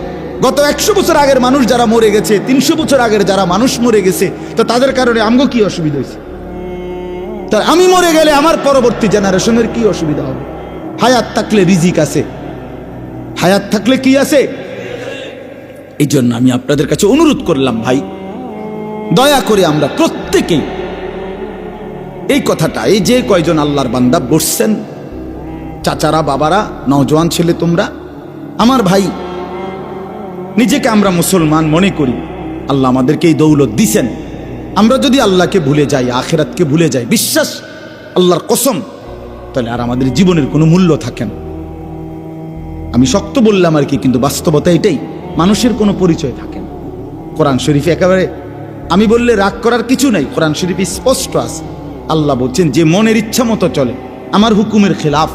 গত 100 বছর আগের মানুষ যারা মরে গেছে, 300 বছর আগের যারা মানুষ মরে গেছে, তো তাদের কারণে আমগো কি অসুবিধা হয়েছে? তা আমি মরে গেলে আমার পরবর্তী জেনারেশনের কি অসুবিধা হবে? হায়াত থাকলে রিজিক আছে, হায়াত থাকলে কি আছে? এই জন্য আমি আপনাদের কাছে অনুরোধ করলাম, ভাই দয়া করে আমরা প্রত্যেকেই এই কথাটা, এই যে কয়জন আল্লাহর বান্দা বসছেন, চাচারা, বাবারা, নওজোয়ান ছেলে তোমরা, আমার ভাই, নিজেকে আমরা মুসলমান মনে করি। আল্লাহ আমাদেরকে এই দৌলত দিছেন। আমরা যদি আল্লাহকে ভুলে যাই, আখিরাতকে ভুলে যাই, বিশ্বাস আল্লাহর কসম, তাহলে আর আমাদের জীবনের কোনো মূল্য থাকে না। আমি শক্ত বললাম আর কি, কিন্তু বাস্তবতা এটাই, মানুষের কোনো পরিচয় থাকে না। কোরআন শরীফে একেবারে আমি বললে রাগ করার কিছু নাই, কোরআন শরীফে স্পষ্ট আছে। আল্লাহ বলছেন যে মনের ইচ্ছা মতো চলে, আমার হুকুমের খেলাফ,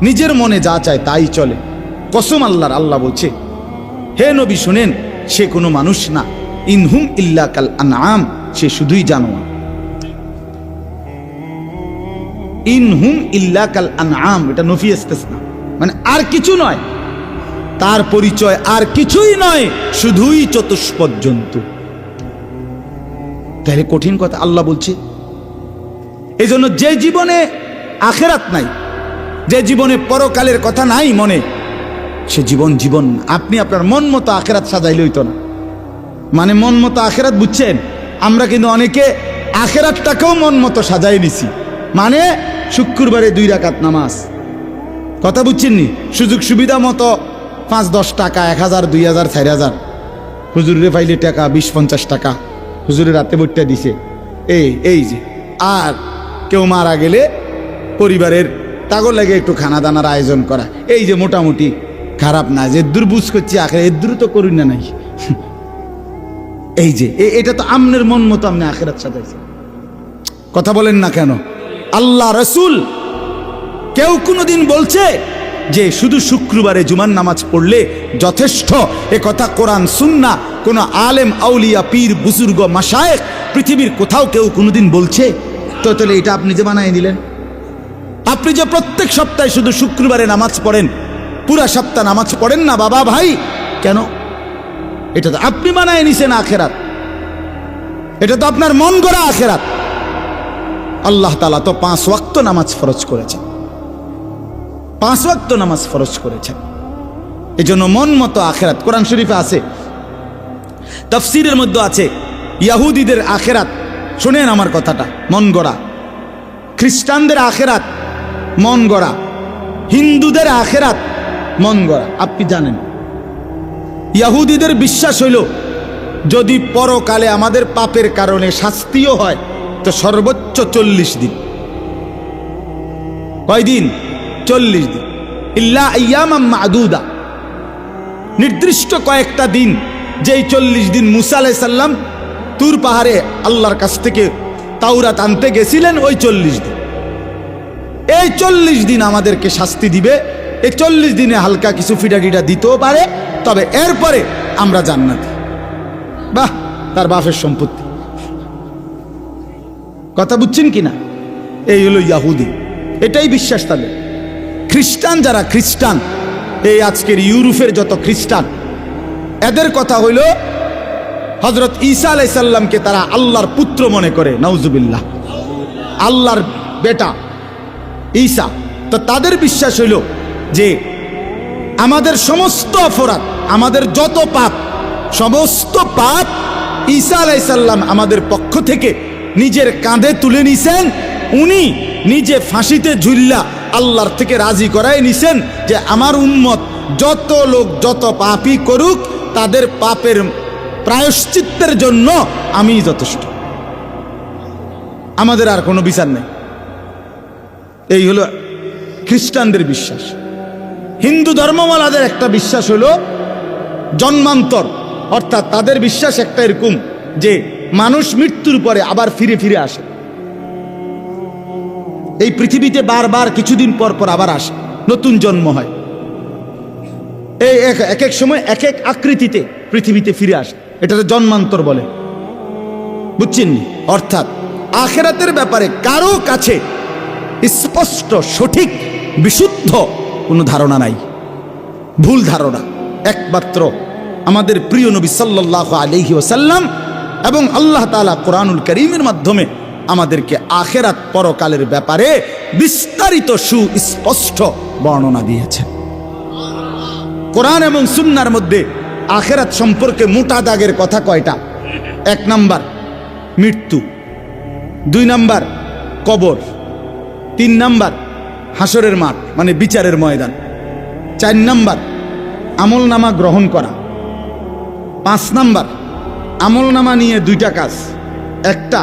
নিজের মনে যা চায় তাই চলে, কসম আল্লাহর, আল্লাহ বলছে হে নবী শুনেন, সে কোনো মানুষ না, ইনহুম ইল্লা কাল আনআম, সে শুধুই জানোয়ার। ইনহুম ইল্লা কাল আনআম, এটা নফি ইস্তিসনা, মানে আর কিছু নয়, তার পরিচয় আর কিছুই নয়, শুধুই চতুষ্পদ জন্তু। তাহলে কঠিন কথা আল্লাহ বলছে। এই জন্য যে জীবনে আখিরাত নাই, যে জীবনে পরকালের কথা নাই মনে, সে জীবন জীবন না। আপনি আপনার মন মতো আখিরাত সাজাইলে হইতো না। মানে মন মতো আখিরাত বুঝছেন? আমরা কিন্তু অনেকে আখিরাতটাকেও মন মতো সাজাই নিছি। মানে শুক্রবারে 2 রাকাত নামাজ, কথা বুঝছেননি? সুযোগ সুবিধা মতো 5-10 টাকা, 1000, 2000, 4000, হুজুরে পাইলে টাকা 20-50 টাকা হুজুরের রাতে বইটা দিছে। এই যে, আর কেউ মারা গেলে পরিবারের তাগর লাগে একটু খানা দানার আয়োজন করা, এই যে মোটামুটি খারাপ না, যে দূর বুঝ করছি আখের এদূর তো করুন না নাই। এই যে এটা তো আমনের মন মতো আপনি আখেরাত সাজাইছে। কথা বলেন না কেন? আল্লাহ রসুল কেউ কোনোদিন বলছে যে শুধু শুক্রবারে জুমার নামাজ পড়লে যথেষ্ট? এ কথা কোরআন সুন্নাহ কোন আলেম, আউলিয়া, পীর, বুজুর্গ, মাশায়েখ পৃথিবীর কোথাও কেউ কোনোদিন বলছে? তো তাহলে এটা আপনি যে বানাই দিলেন। আপনি যে প্রত্যেক সপ্তাহে শুধু শুক্রবারে নামাজ পড়েন, পুরা সপ্তাহ নামাজ পড়েন না বাবা ভাই, কেন? এটা তো আপনি বানায় নিছেন আখেরাত, এটা তো আপনার মন গড়া আখেরাত। আল্লাহ তাআলা তো 5 ওয়াক্ত নামাজ ফরজ করেছেন, 5 ওয়াক্ত নামাজ ফরজ করেছেন। এই জন্য মন মতো আখেরাত কোরআন শরীফে আছে, তাফসীরের মধ্যে আছে। ইহুদিদের আখেরাত, শুনেন আমার কথাটা, মন গড়া। খ্রিস্টানদের আখেরাত মন গড়া, হিন্দুদের আখেরাত মন গড়া। আপনি জানেন ইহুদিদের বিশ্বাস হইল যদি পরকালে আমাদের পাপের কারণে শাস্তিও হয় তো সর্বোচ্চ 40 দিন। কয়দিন? 40 দিন। ইল্লা আইয়ামাম মাদুদা, নির্দিষ্ট কয়েকটা দিন, যেই 40 দিন মুসা আলাইহিস সালাম তুর পাহাড়ে আল্লাহর কাছ থেকে তাওরাত আনতে গেছিলেন, ওই 40 দিন। এই 40 দিন আমাদেরকে শাস্তি দিবে। এই 40 দিনে হালকা কিছু ফিডাটিডা দিতেও পারে, তবে এরপরে আমরা জান্নাতে। বাহ, তার বাপের সম্পত্তি। কথা বুঝছেন কিনা? এই হলো ইহুদি, এটাই বিশ্বাস তাদের। খ্রিস্টান যারা, খ্রিস্টান এই আজকের ইউরোপের যত খ্রিস্টান, এদের কথা হইল হযরত ঈসা আলাইহিস সালামকে তারা আল্লাহর পুত্র মনে করে, নাউজুবিল্লাহ, আল্লাহর বেটা ঈসা। তো তাদের বিশ্বাস হইল যে আমাদের সমস্ত অপরাধ, আমাদের যত পাপ, সমস্ত পাপ ঈসা আলাইহিস সালাম আমাদের পক্ষ থেকে নিজের কাঁধে তুলে নিছেন। উনি নিজে ফাঁসিতে ঝুল্লা আল্লাহর থেকে রাজি করাই নিছেন যে আমার উম্মত যত লোক যত পাপই করুক, তাদের পাপের প্রায়শ্চিত্তের জন্য আমি যথেষ্ট, আমাদের আর কোনো বিচার নেই। এই হলো খ্রিস্টানদের বিশ্বাস। হিন্দু ধর্মওয়ালাদের একটা বিশ্বাস হলো জন্মান্তর, অর্থাৎ তাদের বিশ্বাস একটা এরকম যে মানুষ মৃত্যুর পরে আবার ফিরে ফিরে আসে, এই পৃথিবীতে বারবার কিছুদিন পর পর আবার আসে, নতুন জন্ম হয়, এই এক এক সময় এক এক আকৃতিতে পৃথিবীতে ফিরে আসে, এটাকে জন্মান্তর বলে। বুঝছেন? অর্থাৎ আখিরাতের ব্যাপারে কারো কাছে স্পষ্ট সঠিক বিশুদ্ধ কোনো ধারণা নাই, ভুল ধারণা। একমাত্র আমাদের প্রিয় নবী সাল্লাল্লাহু আলাইহি ওয়াসাল্লাম এবং আল্লাহ তাআলা কোরআনুল কারীমের মাধ্যমে আমাদেরকে আখিরাত পরকালের ব্যাপারে বিস্তারিত সুস্পষ্ট বর্ণনা দিয়েছেন। কোরআন এবং সুন্নাহর মধ্যে আখিরাত সম্পর্কে মোটা দাগের কথা কয়টা? 1 নাম্বার মৃত্যু, 2 নাম্বার কবর, 3 নাম্বার হাসরের মাঠ মানে বিচারের ময়দান, 4 নাম্বার আমলনামা গ্রহণ করা, 5 নাম্বার আমলনামা নিয়ে 2টা কাজ, একটা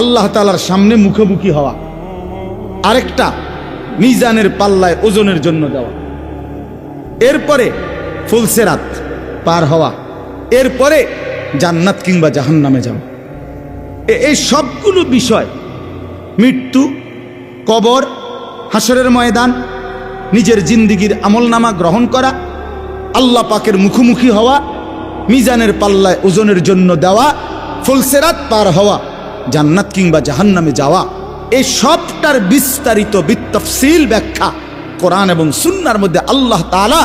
আল্লাহ তাআলার সামনে মুখোমুখি হওয়া, আরেকটা মিজানের পাল্লায় ওজনের জন্য দেওয়া, এরপরে ফুলসেরাত পার হওয়া, এরপরে জান্নাত কিংবা জাহান্নামে যাওয়া। এই সবগুলো বিষয়, মৃত্যু, কবর, হাসরের ময়দান, নিজের জিন্দিগির আমলনামা গ্রহণ করা, আল্লাহ পাকের মুখোমুখি হওয়া, মিজানের পাল্লায় ওজনের জন্য দেওয়া, ফুলসেরাত পার হওয়া, জান্নাত কিংবা জাহান্নামে যাওয়া, এই সবটার বিস্তারিত বিতফসিল ব্যাখ্যা কোরআন এবং সুন্নাহর মধ্যে আল্লাহ তাআলা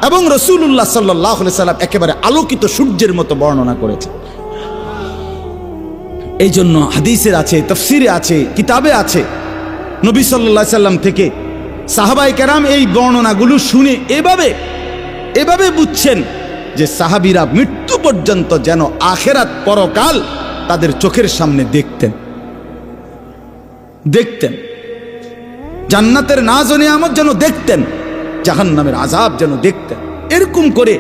এবং রাসূলুল্লাহ সাল্লাল্লাহু আলাইহি সাল্লাম একেবারে আলোকিত সূর্যের মতো বর্ণনা করেছেন। এই জন্য হাদিসের আছে, তাফসিরে আছে, কিতাবে আছে। নবী সাল্লাল্লাহু আলাইহি সাল্লাম থেকে সাহাবায়ে কেরাম এই বর্ণনাগুলো শুনে এভাবে বুঝছেন যে সাহাবীরা মৃত্যু পর্যন্ত যেন আখিরাত পরকাল তাদের চোখের সামনে দেখতেন, জান্নাতের নাজ ও নিয়ামত যেন দেখতেন, জাহান্নামের আযাব যেন দেখতেন। এরকম করে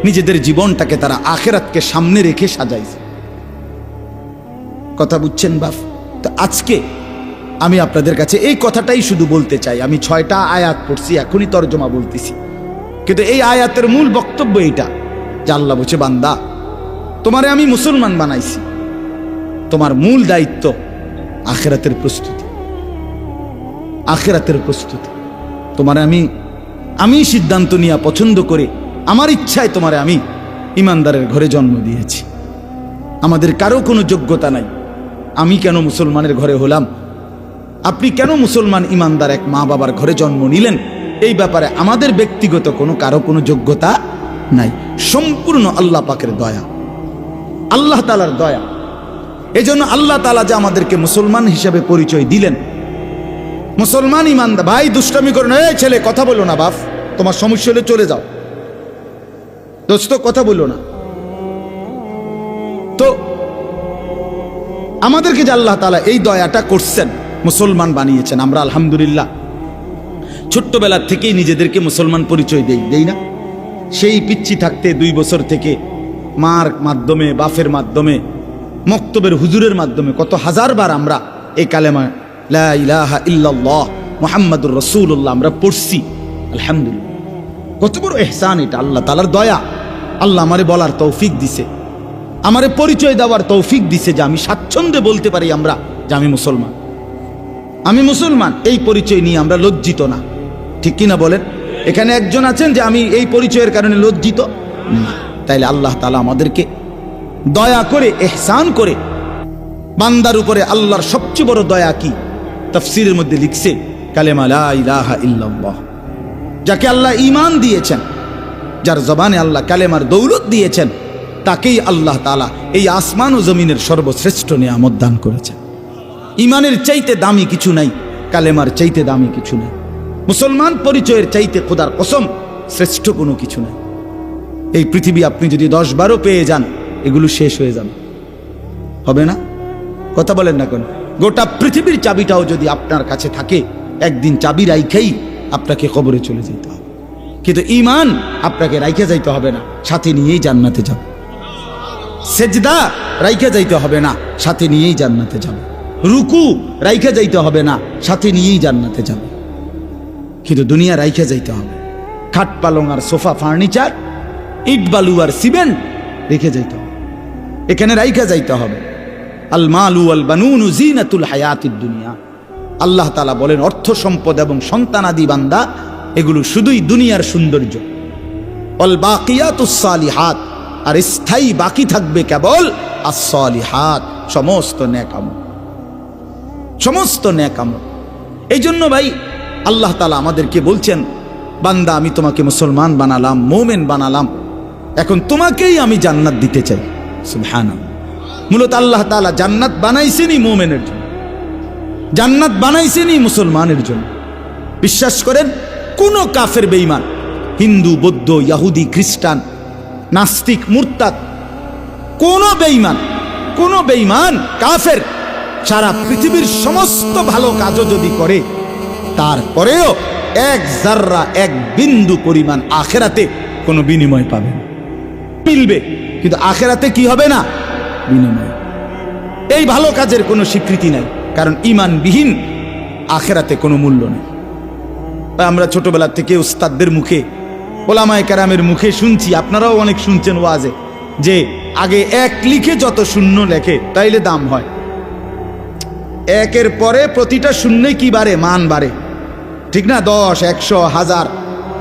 নিজেদের জীবনটাকে তারা আখিরাতকে সামনে রেখে সাজাইছে। কথা বুঝছেন বাপ? তো আজকে আমি আপনাদের কাছে এই কথাটাই শুধু বলতে চাই। আমি 6টা আয়াত পড়ছি, এখনই তরজমা বলতেছি, কিন্তু এই আয়াতের মূল বক্তব্য এইটা যে আল্লাহ বলছে, বান্দা তোমারে আমি মুসলমান বানাইছি, তোমার মূল দায়িত্ব আখিরাতের প্রস্তুতি, আখিরাতের প্রস্তুতি। তোমারে আমি সিদ্ধান্ত নিয়ে পছন্দ করে আমার ইচ্ছায় তোমারে আমি ইমানদারের ঘরে জন্ম দিয়েছি। আমাদের কারো কোনো যোগ্যতা নাই। আমি কেন মুসলমানের ঘরে হলাম, আপনি কেন মুসলমান ইমানদার এক মা বাবার ঘরে জন্ম নিলেন, এই ব্যাপারে আমাদের ব্যক্তিগত কারো কোনো যোগ্যতা নাই। সম্পূর্ণ আল্লাহ পাকের দয়া, আল্লাহ তাআলার দয়া। এজন্য আল্লাহ তাআলা যে আমাদেরকে মুসলমান হিসেবে পরিচয় দিলেন, মুসলমান ইমানদার। ভাই দুষ্টামি করো না, এই ছেলে কথা বলো না, বাপ তোমার সমস্যা হলে চলে যাও, দোস্ত কথা বলো না। তো আমাদেরকে যে আল্লাহ তাআলা এই দয়াটা করছেন, মুসলমান বানিয়েছেন, আমরা আলহামদুলিল্লাহ ছোট্টবেলার থেকেই নিজেদেরকে মুসলমান পরিচয় দেই না? সেই পিচ্ছি থাকতে 2 বছর থেকে মার মাধ্যমে, বাফের মাধ্যমে, মক্তবের হুজুরের মাধ্যমে কত হাজারবার আমরা এই কালেমা লা ইলাহা ইল্লাল্লাহ মুহাম্মাদুর রাসূলুল্লাহ আমরা পড়ছি। আলহামদুলিল্লাহ, কত বড় ইহসান এটা, আল্লাহ তাআলার দয়া। আল্লাহ আমারে বলার তৌফিক দিছে, আমারে পরিচয় দেওয়ার তৌফিক দিছে যে আমি স্বাচ্ছন্দ্যে বলতে পারি আমরা যে আমি মুসলমান, আমি মুসলমান। এই পরিচয় নিয়ে আমরা লজ্জিত না, ঠিক কিনা বলেন? এখানে একজন আছেন যে আমি এই পরিচয়ের কারণে লজ্জিত না। তাইলে আল্লাহ তাআলা আমাদেরকে দয়া করে, ইহসান করে, বান্দার উপরে আল্লাহর সবচেয়ে বড় দয়া কি? তাফসীরের মধ্যে লিখছে কালেমা লা ইলাহা ইল্লাল্লাহ। যাকে আল্লাহ ঈমান দিয়েছেন, যার জবানে আল্লাহ কালেমার দৌলত দিয়েছেন, তাকেই আল্লাহ তাআলা এই আসমান ও জমিনের সর্বশ্রেষ্ঠ নিয়ামত দান করেছেন। ঈমানের চাইতে দামি কিছু নাই, কালেমার চাইতে দামি কিছু নাই, মুসলমান পরিচয়ের চাইতে খোদার কসম শ্রেষ্ঠ কোনো কিছু নাই। এই পৃথিবী আপনি যদি 10-12 পেয়ে যান, এগুলো শেষ হয়ে যাবে, হবে না? কথা বলেন না কেন? গোটা পৃথিবীর চাবিটাও যদি আপনার কাছে থাকে, একদিন চাবি রাইখাই আপনাকে কবরে চলে যেতে হবে। কিন্তু ঈমান আপনাকে রাইখে যাইতে হবে না, সাথে নিয়েই জান্নাতে যাবে। সেজদা রাইখে যাইতে হবে না, সাথে নিয়েই জান্নাতে যাবে। রুকু রাইখে যাইতে হবে না, সাথে নিয়েই জান্নাতে যাবে। কিন্তু দুনিয়া রাইখে যাইতে হবে। খাট পালং আর সোফা ফার্নিচার, ইট বালু আর সিমেন্ট রেখে যাইতে হবে, এখানে রাইখা যাইতে হবে। আল মালু আল বানুন জিনাতুল হায়াতিদ দুনিয়া। আল্লাহ তাআলা বলেন অর্থ সম্পদ এবং সন্তানাদি বান্দা এগুলো শুধুই দুনিয়ার সৌন্দর্য। অল বাকিয়াতুস সালিহাত, আর স্থায়ী বাকি থাকবে কেবল আস-সালিহাত, সমস্ত নেক আমল, সমস্ত নেক আমল। এই জন্য ভাই আল্লাহ তাআলা আমাদেরকে বলছেন, বান্দা আমি তোমাকে মুসলমান বানালাম, মুমিন বানালাম, এখন তোমাকেই আমি জান্নাত দিতে চাই। সুবহানাল্লাহ। মূলত আল্লাহ তাআলা জান্নাত বানাইছেনই মুমিনের জন্য, জান্নাত বানাইছেনই মুসলমানের জন্য। বিশ্বাস করেন কোন কাফের বেঈমান, হিন্দু, বৌদ্ধ, ইহুদি, খ্রিস্টান, নাস্তিক, মুরতাদ, কোন বেঈমান কাফের সারা পৃথিবীর সমস্ত ভালো কাজও যদি করে, তারপরেও এক জাররা, এক বিন্দু পরিমাণ আখেরাতে কোনো বিনিময় পাবে না। মিলবে কিন্তু আখেরাতে কি হবে না? বিনিময়। এই ভালো কাজের কোনো স্বীকৃতি নাই, কারণ ঈমানবিহীন আখেরাতে কোনো মূল্য নেই। আমরা ছোটবেলা থেকে উস্তাদদের মুখে, ওলামায়ে কেরামের মুখে শুনছি, আপনারাও অনেক শুনছেন ওয়াজে, যে আগে এক লিখে যত শূন্য লেখে তাইলে দাম হয়। একের পরে প্রতিটা শূন্যে কি বাড়ে? মান বাড়ে, ঠিক না? 10, 100, 1000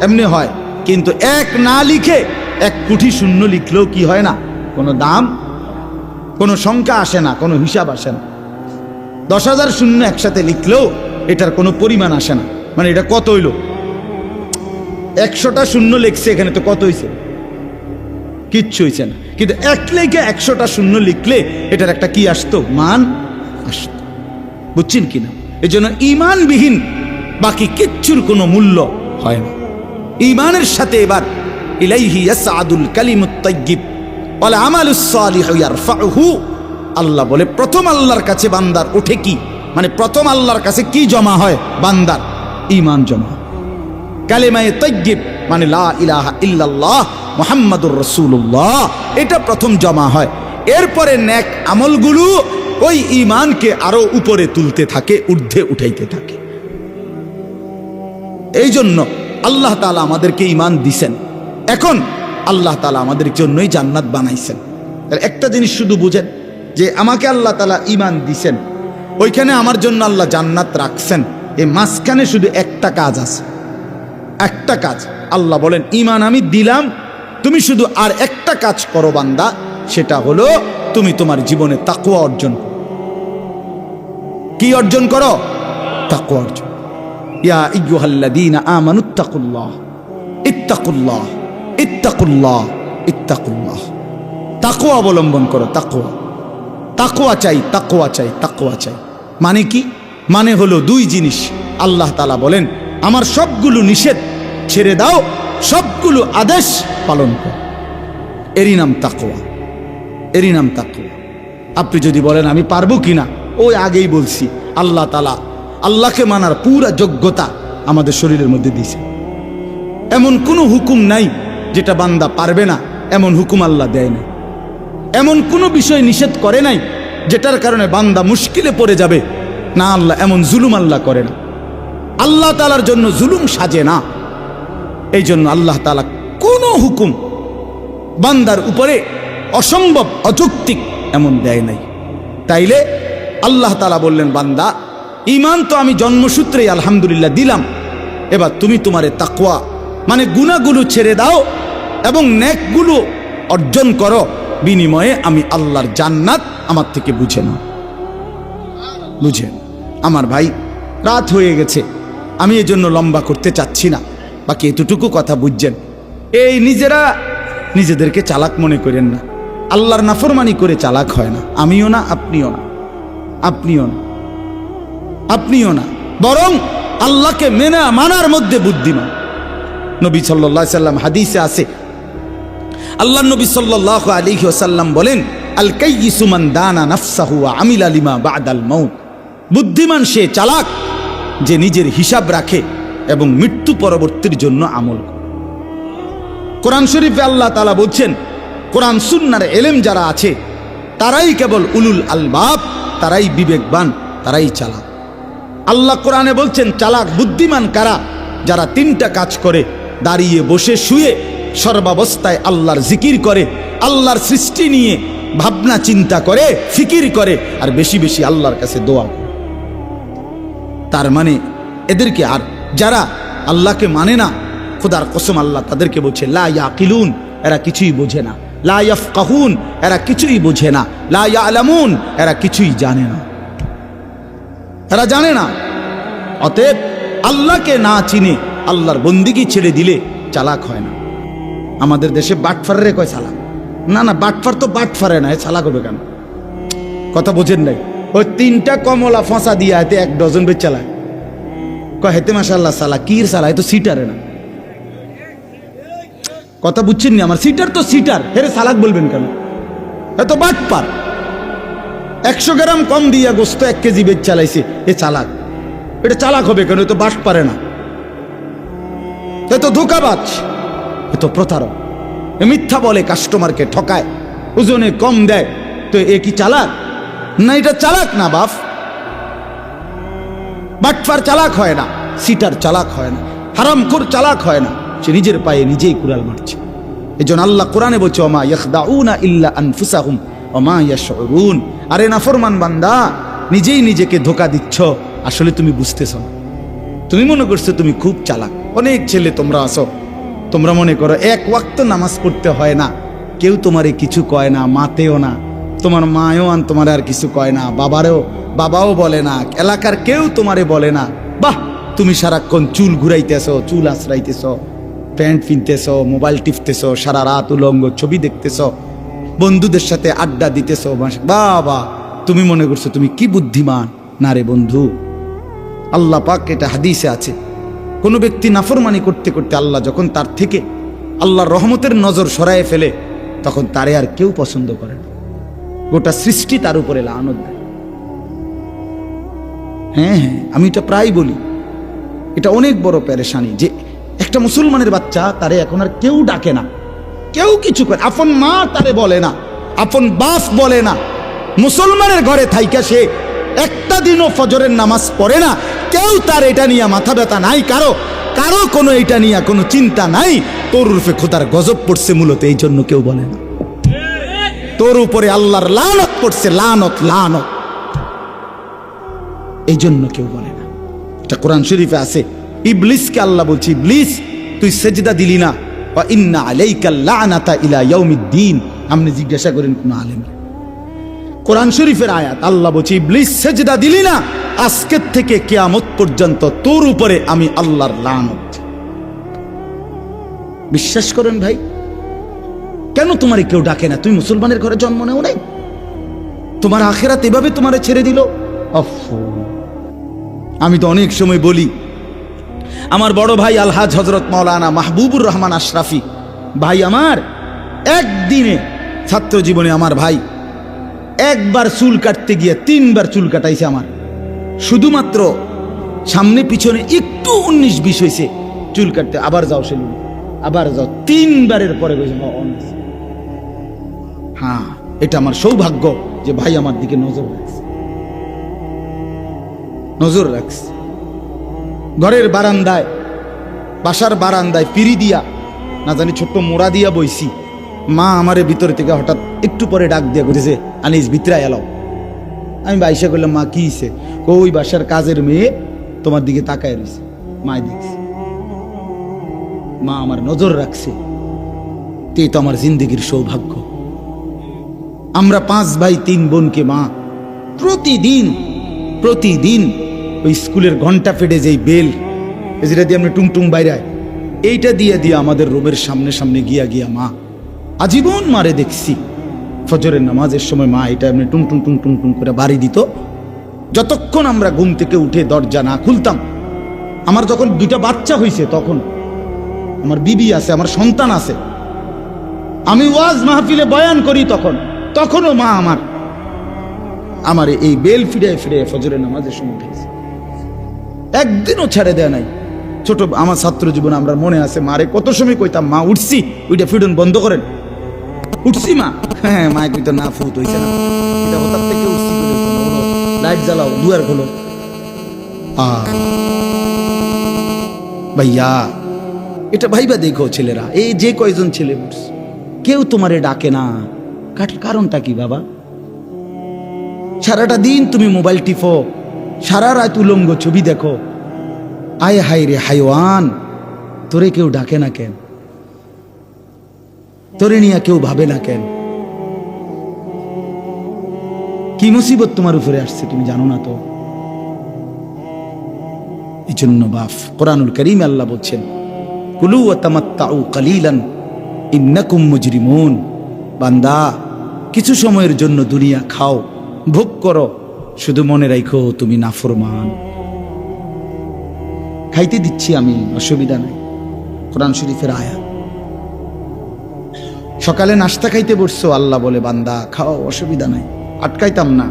এমনি হয়। কিন্তু এক না লিখে 1 কোটি শূন্য লিখলেও কি হয় না? কোনো দাম, কোনো সংখ্যা আসে না, কোনো হিসাব আসে না। 10,000 শূন্য একসাথে লিখলেও এটার কোনো পরিমাণ আসে না। মানে এটা কত হইল? 100টা শূন্য লিখছে, এখানে তো কত হইছে? কিচ্ছু হইছে না। কিন্তু এক লেখে 100টা শূন্য লিখলে এটার একটা কি আসতো? মান আসতো। বুঝছেন কিনা? এই জন্য ঈমানবিহীন বাকি কিচ্ছুর কোনো মূল্য হয় না। ঈমানের সাথে এবার ইলাইহি ইয়াসআদুল কালিমুত তাইয়্যিব ওয়াল আমালুস সালিহু ইয়ারফাউহু। আল্লাহ বলে প্রথম আল্লাহর কাছে বান্দার ওঠে কি? মানে প্রথম আল্লাহর কাছে কি জমা হয়? বান্দার ঈমান জমা। কালিমায়ে তাইয়্যিব মানে লা ইলাহা ইল্লাল্লাহ মুহাম্মাদুর রাসূলুল্লাহ, এটা প্রথম জমা হয়। এরপরে নেক আমলগুলো ওই ঈমানকে আরো উপরে তুলতে থাকে, ঊর্ধ্বে উঠাইতে থাকে। এই জন্য আল্লাহ তাআলা আমাদেরকে ঈমান দিছেন। এখন আল্লাহ তাআলা আমাদের জন্যই জান্নাত বানাইছেন। একটা জিনিস শুধু বুঝেন, যে আমাকে আল্লাহ তাআলা ঈমান দিছেন, ওইখানে আমার জন্য আল্লাহ জান্নাত রাখছেন, এই মাঝখানে শুধু একটা কাজ আছে, একটা কাজ। আল্লাহ বলেন ঈমান আমি দিলাম, তুমি শুধু আর একটা কাজ করো বান্দা, সেটা হলো তুমি তোমার জীবনে তাকওয়া অর্জন করো। কি অর্জন করো? তাকওয়া অর্জন। ইয়া আইয়ুহাল্লাযীনা আমানুত্তাকুল্লাহ ইত্তাকুল্লাহ ইত্তাকুল্লাহ ইত্তাকুল্লাহ। তাকওয়া অবলম্বন করো। তাকওয়া, তাকওয়া চাই, তাকওয়া চাই, তাকওয়া চাই। মানে কি? মানে হলো 2 জিনিস। আল্লাহ তাআলা বলেন আমার সবগুলো নিষেধ ছেড়ে দাও, সবগুলো আদেশ পালন করো। এরই নাম তাকওয়া, এরই নাম তাকওয়া। আপনি যদি বলেন আমি পারবো কিনা, ওই আগেই বলছি, আল্লাহ তাআলা আল্লাহকে মানার পুরা যোগ্যতা আমাদের শরীরের মধ্যে দিয়েছে। এমন কোনো হুকুম নাই যেটা বান্দা পারবে না, এমন হুকুম আল্লাহ দেয় না। এমন কোনো বিষয় নিষেধ করে নাই যেটার কারণে বান্দা মুশকিলে পড়ে যাবে না। আল্লাহ এমন জুলুম আল্লাহ করে না। আল্লাহ তাআলার জন্য জুলুম সাজে না। এই জন্য আল্লাহ তাআলা কোনো হুকুম বান্দার উপরে অসম্ভব, অযৌক্তিক এমন দেয় নাই। তাইলে আল্লাহ তাআলা বললেন বান্দা ঈমান তো আমি জন্মসূত্রেই আলহামদুলিল্লাহ দিলাম, এবার তুমি তোমারে তাকওয়া মানে গুনাহগুলো ছেড়ে দাও এবং নেকগুলো অর্জন করো, বিনিময়ে আমি আল্লাহর জান্নাত আমার থেকে বুঝে নাও। বুঝেন আমার ভাই, রাত হয়ে গেছে, আমি এই জন্য লম্বা করতে চাচ্ছি না। বাকি এতটুকু কথা বুঝছেন, এই নিজেরা নিজেদেরকে চালাক মনে করেন না। আল্লাহর নাফরমানি করে চালাক হয় না। আমিও না, আপনিও না, আপনিও না, আপনিও না, বরং আল্লাহকে মানার মধ্যে বুদ্ধিমান। নবী সাল্লাল্লাহু আলাইহি ওয়াসাল্লাম হাদিসে আছে, আল্লাহ নবী সাল্লাল্লাহু আলাইহি ওয়াসাল্লাম বলেন আল কাইয়িসু মান দানা নাফসাহু ওয়া আমিলা লিমা বা'দাল মাউত। বুদ্ধিমান সে, চালাক যে নিজের হিসাব রাখে এবং মৃত্যু পরবর্তীর জন্য আমল করে। কোরআন শরীফে আল্লাহ তাআলা বলছেন, কোরআন সুন্নাহর ইলম যারা আছে তারাই কেবল উলুল আলবাব, তারাই বিবেকবান, তারাই চালাক। আল্লাহ কোরআনে বলছেন চালাক বুদ্ধিমান কারা? যারা 3টা কাজ করে দাঁড়িয়ে বসে শুয়ে সর্বাবস্থায় আল্লাহর জিকির করে, আল্লাহর সৃষ্টি নিয়ে ভাবনা চিন্তা করে, ফিকির করে, আর বেশি বেশি আল্লাহর কাছে দোয়া করে। তার মানে এদেরকে, আর যারা আল্লাহকে মানে না, খোদার কসম আল্লাহ তাদেরকে বলছে লা ইয়াকিলুন, এরা কিছুই বোঝে না, লা ইয়াফকাহুন, এরা কিছুই বোঝে না, লা ইয়ালামুন, এরা কিছুই জানে না, এরা জানে না। অতএব আল্লাহকে না চিনে আল্লাহর বন্দিগি ছেড়ে দিলে চালাক হয় না। আমাদের দেশে বাটফারে কয় চালাক, না না, বাটফার তো বাটফারে না, চালাক হবে কেন? কথা বোঝেন নাই? ওই 3টা কমলা ফাঁসা দিয়ে হাতে 1 ডজন বেচ চালায়, কয় হেতে মাশাআল্লাহ চালাক। কির চালায়? তো সিটারে না। কথা বুঝছেন নি আমার? সিটার তো সিটার, হেরে চালাক বলবেন কেন? এত বাটপার। 100 গ্রাম কম দিয়া গোস্ত 1 কেজি বেচ চালাইছে, এ চালাক। এটা চালাক হবে কেন? এ তো বাট পারে না, এ তো ধোঁকাবাজ, এ তো প্রতারক, এ মিথ্যা বলে, কাস্টমারকে ঠকায়, ওজনে কম দেয়। তো এ কি চালাক? না, এটা চালাক না বাপ। বাটপার চালাক হয় না, সিটার চালাক হয় না, হারামখোর চালাক হয় না, সে নিজের পায়ে নিজেই কুড়াল মারছে। এজন্য আল্লাহ কোরআনে বলছে ওমা ইয়াখদাউনা ইল্লা আনফুসাহুম ওমা ইয়াশউরুন। আরে নাফরমান বান্দা, নিজেই নিজেকে ধোঁকা দিচ্ছ, আসলে তুমি বুঝতেছ না। তুমি মনে করছো তুমি খুব চালাক। অনেক ছেলে তোমরা আসো, তোমরা মনে করো 1 ওয়াক্ত নামাজ পড়তে হয় না, কেউ তোমারে কিছু কয় না, মাতেও না, তোমার মায়ও তোমার আর কিছু কয় না, বাবাও বলে না, এলাকার কেউ তোমারে বলে না। বাহ, তুমি সারাক্ষণ চুল ঘুরাইতেছো, চুল আশ্রাইতেছো, প্যান্ট কিনতেছো, মোবাইল টিপতেছো, সারা রাত উলঙ্গ ছবি দেখতেছো, বন্ধুদের সাথে আড্ডা দিতেছো, বাবা তুমি মনে করছো তুমি কি বুদ্ধিমান। না রে বন্ধু, আল্লাহ পাক, এটা হাদিসে আছে, কোনো ব্যক্তি নাফরমানি করতে করতে আল্লাহ যখন তার থেকে আল্লাহর রহমতের নজর সরায়ে ফেলে, তখন তারে আর কেউ পছন্দ করে না, গোটা সৃষ্টি তার উপরে লানত দেয়। হ্যাঁ, আমি এটা প্রায় বলি, এটা অনেক বড় পেরেশানি যে একটা মুসলমানের বাচ্চা, তারে এখন আর কেউ ডাকে না, কেউ কিছু করে, আপন মা তারে বলে না, আপন বাপ বলে না। মুসলমানের ঘরে থাইকা সে একটা দিনও ফজরের নামাজ পড়ে না, কেউ তার এটা নিয়ে মাথা ব্যথা নাই, কারো কোনো এটা নিয়ে কোনো চিন্তা নাই। তোর রূপে খোদার গজব পড়ছে, মূলত এই জন্য কেউ বলে না। তোর উপরে আল্লাহর লানত পড়ছে, লানত, এই জন্য কেউ বলে না। এটা কোরআন শরীফে আছে। ইবলিসকে আল্লাহ বলছে, ইবলিস তুই সেজদা দিলি না, ওয়া ইন্না আলাইকা লানাতা ইলা ইয়াউমিদ্দিন। আপনি জিজ্ঞাসা করেন কোন আলেম, কোরআন শরীফের আয়াত, আল্লাহ বলছে ইবলিস সেজদা দিলি না, আজকের থেকে কিয়ামত পর্যন্ত তোর উপরে আমি আল্লাহর লানত। বিশ্বাস করেন ভাই, কেন তোমারে কেউ ডাকে না? তুমি মুসলমানের ঘরে জন্ম নেও নাই, তোমার আখেরাত এভাবে তোমারে ছেড়ে দিল। আমি তো অনেক সময় বলি, আমার বড় ভাই আলহাজ হযরত মাওলানা মাহবুবুর রহমান আশরাফি ভাই, আমার একদিনে ছাত্র জীবনে আমার ভাই একবার চুল কাটতে গিয়ে 3বার চুল কাটাইছে আমার। শুধুমাত্র সামনে পিছনে একটু 19-20 হয়েছে, চুল কাটতে আবার যাও, সেলুন আবার যাও, 3বারের পরে বলছে হ্যাঁ, এটা আমার সৌভাগ্য যে ভাই আমার দিকে নজর রাখছে। ঘরের বারান্দায়, বাসার বারান্দায় পিড়ি দিয়া, না জানি ছোট্ট মোড়া দিয়া বইছি, মা আমারে ভিতর থেকে হঠাৎ একটু পরে ডাক দিয়া করেছে, আনিস ভিতরে এলাও। আমি বাইসা করলাম, মা কি হইছে? ওই বাসার কাজের মেয়ে তোমার দিকে তাকায় রয়েছে, মায় দেখছে, মা আমার নজর রাখছে। এই তো আমার জিন্দগির সৌভাগ্য। আমরা 5 ভাই 3 বোনকে মা প্রতিদিন ওই স্কুলের ঘন্টা ফেটে যেই বেল, যেটা দিয়ে আমরা টুংটুং বাইরায়, এইটা দিয়ে আমাদের রুমের সামনে গিয়া মা আজীবন মারে দেখছি। ফজরের নামাজের সময় মা এটা এমনি টুং করে বাড়ি দিত, যতক্ষণ আমরা ঘুম থেকে উঠে দরজা না খুলতাম। আমার যখন 2টা বাচ্চা হয়েছে, তখন আমার বিবি আছে, আমার সন্তান আছে, আমি ওয়াজ মাহফিলে বয়ান করি, তখনও মা আমার এই বেল ফিরে ফজরের নামাজের সময় উঠেছে, একদিনও ছেড়ে দেয় নাই। ছোট আমার ছাত্র জীবনে আমরা মনে আছে, মারে কত সময় কইতাম, মা উঠছি, ওইটা ফিডন বন্ধ করেন, উঠছি মা, হ্যাঁ মা কইতো না, ফুট হইছে না, এটা হঠাৎ থেকে উঠছি, লাইট জ্বালাও, দুয়ার খোলো। ভাইয়া এটা ভাইবা দেখো ছেলেরা, এই যে কয়জন ছেলে বলছে কেউ তোমারে ডাকে না, কারণটা কি বাবা? সারাটা দিন তুমি মোবাইল টিপো, সারা রাত উলঙ্গ ছবি দেখো, আয় হায় রে হাইওয়ান, তোরে কেউ ডাকে না কেন? তোরে নিয়ে কেউ ভাবে না কেন? কি মুসিবত তোমার উপরে আসছে তুমি জানো না তো? এই জন্য বাপ, কোরআনুল কারীমে আল্লাহ বলছেন, কুলু ওয়া তামাত্তাউ কালিলান ইন্নাকুম মুজরিমুন। বান্দা, কিছু সময়ের জন্য দুনিয়া খাও, ভোগ করো, শুধু মনে রাখো তুমি নাফরমান। খাইতে দিচ্ছি আমি, অসুবিধা নাই, কোরআন শরীফের আয়াত। সকালে নাস্তা খাইতে বসছো, আল্লাহ বলে বান্দা খাও, অসুবিধা নাই, আটকাইতাম না,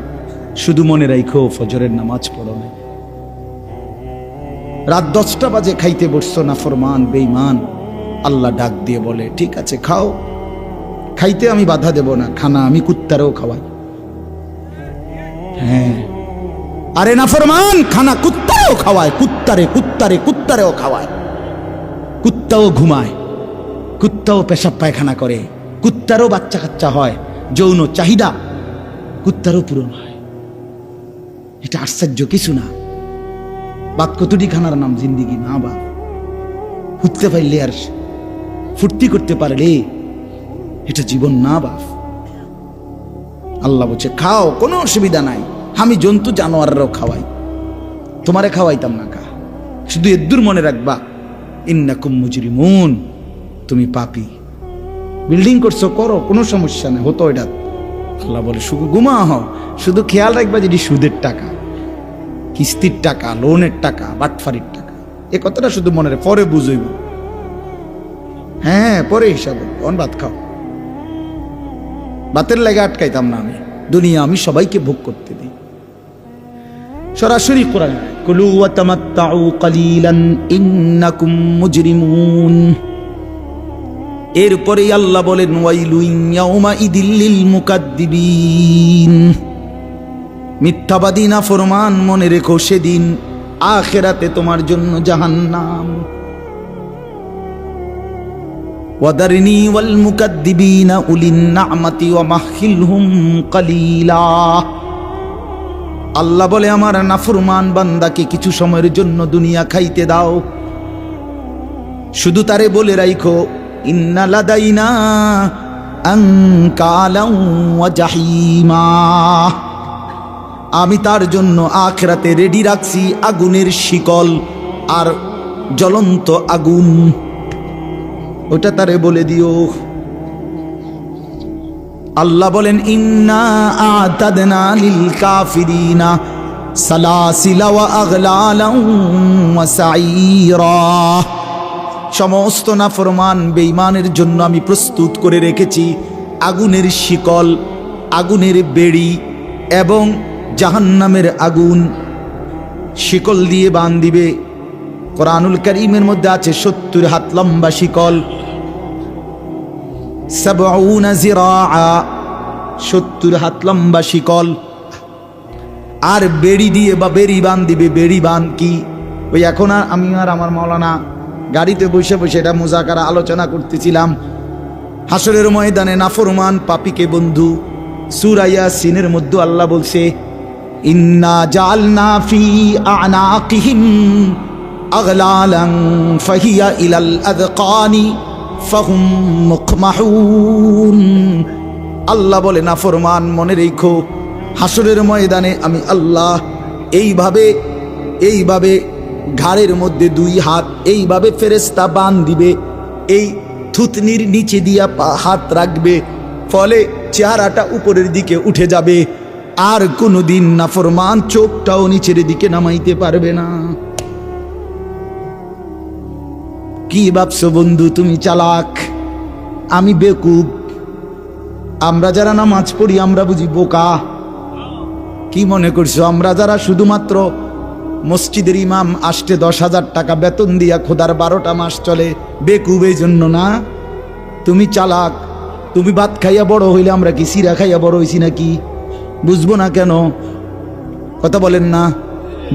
শুধু মনে রাখো ফজরের নামাজ পড়ো না। রাত 10টা বাজে খাইতে বসছো, নাফরমান বেঈমান, আল্লাহ ডাক দিয়ে বলে ঠিক আছে খাও, খাইতে আমি বাধা দেব না, খানা আমি কুত্তারেও খাওয়াই। হ্যাঁ, আরে নাফরমান, খানা কুত্তারেও খাওয়ায়, কুত্তারেও খাওয়ায়। কুত্তাও ঘুমায়, কুত্তাও পেশাব পায়খানা করে, কুত্তারও বাচ্চা কাচ্চা হয়, যৌন চাহিদা কুত্তারও পূরণ হয়। এটা আশ্চর্য কিছু না। বাদ কতটি খানার নাম জিন্দিগি না বাপ? ফুটতে পারলে আর ফুর্তি করতে পারলে এটা জীবন না বাপ। আল্লাহ বলছে খাও, কোনো অসুবিধা নাই, আমি জন্তু জানোয়াররাও খাওয়াই, তোমারে খাওয়াইতাম না কা, শুধু এদ্দুর মনে রাখবা ইন্নাকুম মুজরিমুন, তুমি পাপী। বিল্ডিং করছো করো, কোনো সমস্যা নেই, হতো এটা। আল্লাহ বলে শুধু ঘুমাও, শুধু খেয়াল রাখবা যেটি সুদের টাকা, কিস্তির টাকা, লোনের টাকা, বাটফারির টাকা, এ কথাটা শুধু মনে রাখ, পরে বুঝইব। হ্যাঁ, পরে হিসাবে কোন ভাত খাও, ভাতের লাগে আটকাইতাম না আমি, দুনিয়া আমি সবাইকে ভোগ করতে দিই। সরাসরি কোরআন, কুলু ওয়া তামাত্তাউ কালিলান ইন্নাকুম মুজরিমুন। এরপরে আল্লাহ বলেন ওয়াইলু ইয়াউমা ইদিল লিল মুকাদ্দিবিন। মিথ্যাবাদী নাফরমান, মনে রেখো সেদিন আখিরাতে তোমার জন্য জাহান্নাম। ওয়াদারনি ওয়াল মুকাদ্দিবিনা উলিন নি'মাতি ওয়া মাহহিলহুম কালিলা। আল্লাহ বলে আমার নাফরমান বান্দাকে কিছু সময়ের জন্য দুনিয়া খাইতে দাও, শুধু তারে বলে রাখো ইন্না লাদাইনা আনকালাও ওয়া জাহিমা। আমি তার জন্য আখিরাতে রেডি রাখছি আগুনের শিকল আর জ্বলন্ত আগুন, ওটা তারে বলে দিও। আল্লাহ বলেন ইন্না আ'তাদনা লিল কাফিরিনা সালাসিলা ওয়া আগলালা ওয়া সাঈরা। সমস্ত নাফরমান বেঈমানের জন্য আমি প্রস্তুত করে রেখেছি আগুনের শিকল, আগুনের বেড়ি এবং জাহান্নামের আগুন। শিকল দিয়ে বাঁধিবে। কোরআনুল কারীমের মধ্যে আছে 70 হাত লম্বা শিকল, 70 জিরাআ, 70 হাত লম্বা শিকল। আর বেড়ি দিয়ে বা বেড়ি বাঁধিবে। বেড়ি বাঁধ কি? ওই এখন আমি আর আমার মাওলানা গাড়িতে বসে বসে এটা মুজাকারা আলোচনা করতেছিলাম। হাসরের ময়দানে নাফরমান পাপীকে বন্ধু। সূরা ইয়াসিনের মধ্যে আল্লাহ বলছে ইন্না জাআলনা ফি আ'নাকিহিম আগলালান ফাহিয়া ইলাল আযকানি ফাহুম মুকমাহুন। আল্লাহ বলে নাফরমান মনে রেখো হাসরের ময়দানে আমি আল্লাহ এইভাবে ঘাড়ের মধ্যে 2 হাত এইভাবে ফেরেশতা বান দিবে, এই থুতনির নিচে দিয়া হাত রাখবে, ফলে চেহারাটা উপরের দিকে উঠে যাবে, আর কোনোদিন নাফরমান চোখটাও নিচের দিকে নামাইতে পারবে না। কি ভাবছো বন্ধু তুমি চালাক, আমি বেকুব? আমরা যারা নামাজ পড়ি আমরা বুঝি বোকা? কি মনে করছো আমরা যারা শুধুমাত্র মসজিদের ইমাম আসতে 10,000 টাকা বেতন দিয়া খোদার 12টা মাস চলে বেকুব এই জন্য না? তুমি চালাক। তুমি ভাত খাইয়া বড় হইলে আমরা কি সিরা খাইয়া বড় হইছি নাকি? বুঝবো না কেন? কথা বলেন না।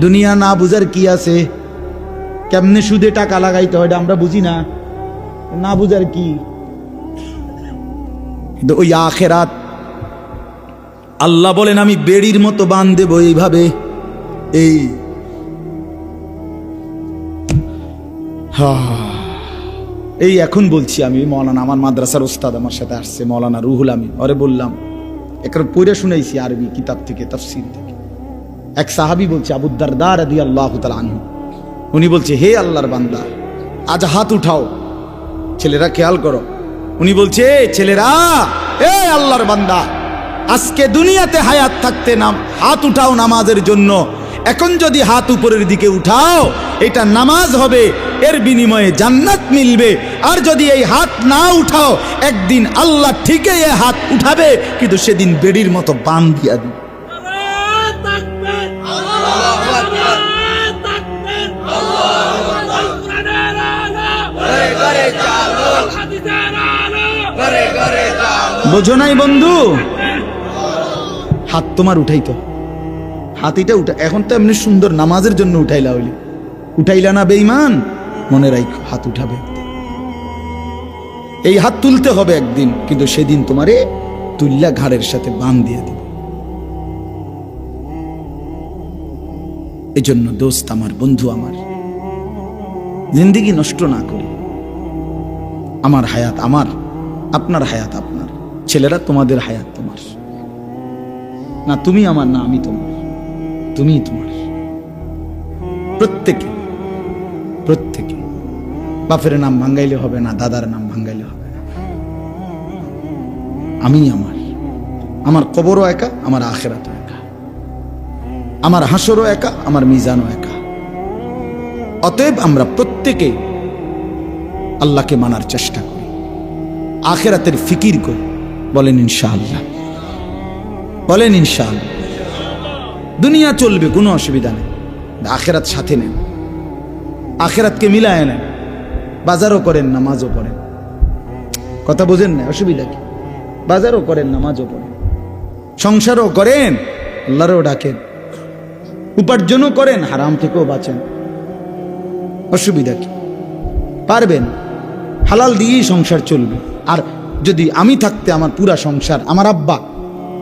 দুনিয়া না বুঝার কি আছে? কেমনে সুদে টাকা লাগাইতে হয় আমরা বুঝি না? না বুঝার কি? কিন্তু ওই আখেরাত আল্লাহ বলেন আমি বেড়ির মতো বাঁধ দেব এইভাবে। এই এখন বলছি আমি, মৌলানা আমার মাদ্রাসার ওস্তাদ আমার সাথে আসছে, মৌলানা রুহুল আমিন, ওরে বললাম একবার পড়ে শুনাইছি আরবি কিতাব থেকে, তাফসীর থেকে। এক সাহাবী বলছে, আবু দারদা রাদিয়াল্লাহু তাআলা আনহু, উনি বলছে হে আল্লাহর বান্দা আজ হাত উঠাও। ছেলেরা খেয়াল করো, উনি বলছে ছেলেরা, এ আল্লাহর বান্দা আজকে দুনিয়াতে হায়াত থাকতে নাম হাত উঠাও নামাজের জন্য। এখন যদি হাত উপরের দিকে উঠাও এটা নামাজ হবে, এর বিনিময়ে জান্নাত মিলবে। আর যদি এই হাত না উঠাও একদিন আল্লাহ ঠিকই এই হাত উঠাবে, কিন্তু সেদিন বেড়ির মতো বান দিয়া দিবে। বোঝো নাই বন্ধু? হাত তোমার উঠাইতো, হাত এটা উঠা, এখন তো এমনি সুন্দর নামাজের জন্য উঠাইলা হইলি, উঠাইলা না বেঈমান, মনে রাখো হাত উঠাবে একদিন। এই হাত তুলতে হবে একদিন, কিন্তু সেদিন তোমারে তুল্লা ঘাড়ের সাথে বান দিয়ে দিবে। এই জন্য দোস্ত আমার, বন্ধু আমার, জিন্দেগি নষ্ট না করি। আমার হায়াত আমার, আপনার হায়াত আপনার, ছেলেরা তোমাদের হায়াত তোমার না, তুমি আমার না আমি তোমার, তুমি তোমার। প্রত্যেকে প্রত্যেকে বাপের নাম ভাঙ্গাইলে হবে না, দাদার নাম ভাঙ্গাইলে হবে না। আমি আমার, আমার কবরও একা, আমার আখিরাতও একা, আমার হাসরও একা, আমার মিজানও একা। অতএব আমরা প্রত্যেকে আল্লাহকে মানার চেষ্টা করি, আখিরাতের ফিকির করি। বলেন ইনশাআল্লাহ, বলেন ইনশাআল্লাহ। দুনিয়া চলবে, কোনো অসুবিধা নেই, আখিরাত সাথে নেন, আখিরাতকে মিলায় নেন। বাজারও করেন, নামাজও পড়েন। কথা বোঝেন না? অসুবিধা কি? বাজারও করেন, নামাজও পড়েন, সংসারও করেন, আল্লাহরও ডাকেন, উপার্জনও করেন, হারাম থেকেও বাঁচেন। অসুবিধা কি? পারবেন, হালাল দিয়েই সংসার চলবে। আর যদি আমি থাকতে আমার পুরা সংসার, আমার আব্বা,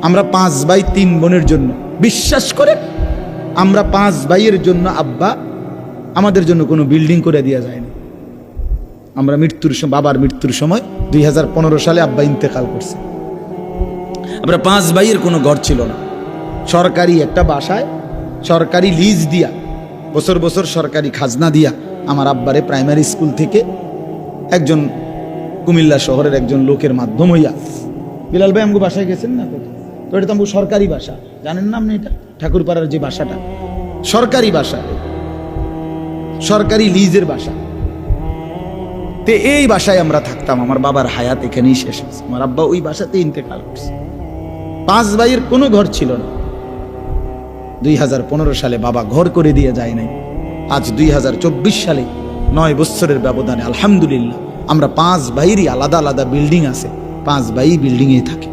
আমরা 5 ভাই 3 বোনের জন্য, বিশ্বাস করেন আমরা 5 ভাইয়ের জন্য আব্বা আমাদের জন্য কোনো বিল্ডিং করে দেওয়া যায়নি। আমরা মৃত্যুর সময়, বাবার মৃত্যুর সময় 2015 সালে আব্বা ইন্তেকাল করছে, আমরা 5 ভাইয়ের কোনো ঘর ছিল না। সরকারি একটা বাসায় সরকারি লিজ দিয়া, বছর বছর সরকারি খাজনা দিয়া আমার আব্বারে প্রাইমারি স্কুল থেকে একজন কুমিল্লা শহরের একজন লোকের মাধ্যম হইয়া, বিলাল ভাই আমগো বাসায় গেছেন না? কত তো, এটা তো আমগো সরকারি বাসা, জানেন না আপনি? এটা ঠাকুরপাড়ার যে বাসাটা, সরকারি বাসা, সরকারি লিজের বাসা। তে এই বাসায় আমরা থাকতাম, আমার বাবার হায়াত এখানেই শেষ হয়েছে, আমার আব্বা ওই বাসাতে ইন্তেকাল করছে। 5 ভাইয়ের কোনো ঘর ছিল না। 2015 সালে বাবা ঘর করে দিয়ে যায় নাই। আজ 2024 সালে 9 বছরের ব্যবধানে আলহামদুলিল্লাহ আমরা 5 ভাইয়েরই আলাদা আলাদা বিল্ডিং আছে, 5 ভাই বিল্ডিংয়ে থাকে।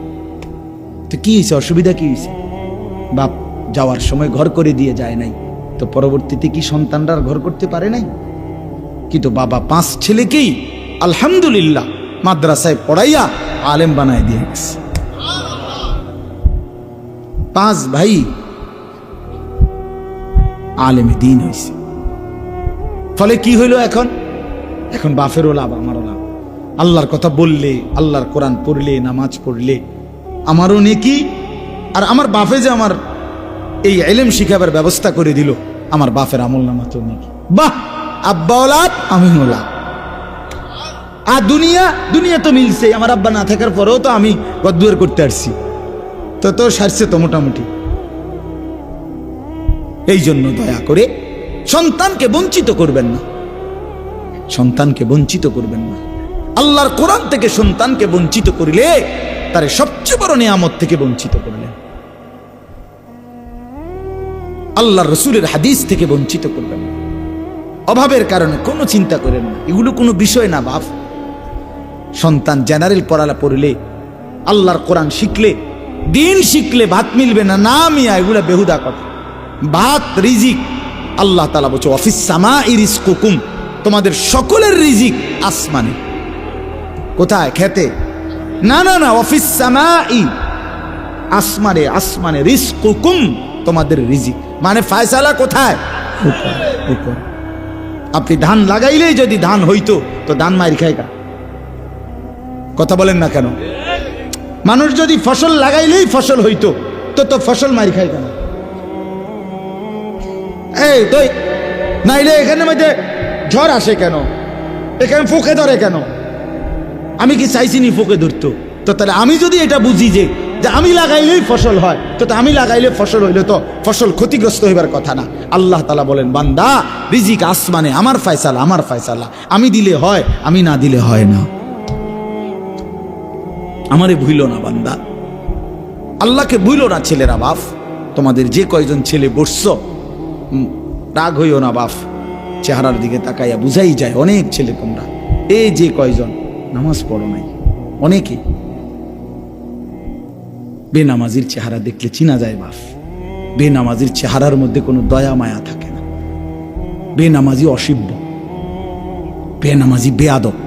তো কি হয়েছে? অসুবিধা কি হয়েছে? বাপ যাওয়ার সময় ঘর করে দিয়ে যায় নাই, তো পরবর্তীতে কি সন্তানরা ঘর করতে পারে নাই? কিন্তু বাবা 5 ছেলেকেই আলহামদুলিল্লাহ মাদ্রাসায় পড়াইয়া আলেম বানায় দিয়ে গেছে। 5 ভাই আলেমে দিন হয়েছে। ফলে কি হইল? এখন বাপেরও লাভ, আমারও লাভ। আল্লাহর কথা বললে, আল্লাহর কোরআন পড়লে, নামাজ পড়লে আমারও নেকি। আর আমার বাপে যে আমার এই ইলম শিখাবার ব্যবস্থা করে দিল, আমার বাপের আমল নামা তো নেকি। বাহ, আব্বাও লাভ, আমিও লাভ। আর দুনিয়া তো মিলছে, আমার আব্বা না থাকার পরেও তো আমি গদ্দুয়ার করতে আসছি, তো সারছে তো মোটামুটি। এই জন্য দয়া করে সন্তানকে বঞ্চিত করবেন না, সন্তানকে বঞ্চিত করবেন না। আল্লাহর কোরআন থেকে সন্তানকে বঞ্চিত করিলে তারে সবচেয়ে বড় নিয়ামত থেকে বঞ্চিত করলেন। আল্লাহর রসুলের হাদিস থেকে বঞ্চিত করবেন না। অভাবের কারণে কোনো চিন্তা করেন না, এগুলো কোনো বিষয় না বাপ। সন্তান জেনারেল পড়ালা পড়লে, আল্লাহর কোরআন শিখলে, দিন শিখলে ভাত মিলবে না, না মিয়া, এগুলা বেহুদা কথা। ভাত রিজিক, আল্লাহ তাআলা বলছে অফিস সামাই রিজকুকুম, তোমাদের সকলের রিজিক আসমানে। কোথায়? খেতে? না না না, অফিস সামাই, আসমানে, আসমানে, রিজকুকুম, তোমাদের রিজিক। মানে ফায়সালা কোথায়? উপর। আপনি ধান লাগাইলেই যদি ধান হইতো তো ধান মাইর খায় কা? কথা বলেন না কেন? মানুষ যদি ফসল লাগাইলেই ফসল হইতো তো ফসল মাইর খায় কেন? এই তো নাইলে এখানে মধ্যে ঝড় আসে কেন? এখানে ফোকে ধরে কেন? আমি কি চাইছি নি ফোকে ধরতো? তো তাহলে আমি যদি এটা বুঝি যে আমি লাগাইলেই ফসল হয়, তো আমি লাগাইলে ফসল হইলে তো ফসল ক্ষতিগ্রস্ত হইবার কথা না। আল্লাহ তাআলা বলেন, বান্দা রিজিক আসমানে, আমার ফয়সালা, আমার ফয়সালা, আমি দিলে হয়, আমি না দিলে হয় না। আমারে ভুইল না বান্দা, আল্লাহকে ভুইল না। ছেলেরা বাপ, তোমাদের যে কয়জন ছেলে বসছো, রাগ হইও না বাপ, চেহারার দিকে তাকাইয়া বুঝাই যায় অনেক ছেলে তোমরা। এই যে কয়জন নামাজ পড়ো নাই, অনেকে বেনামাজির চেহারা দেখলে চিনা যায় বাপ। বেনামাজির চেহারার মধ্যে কোনো দয়া মায়া থাকে না। বেনামাজি অসিব্য, বেনামাজি বেয়াদব।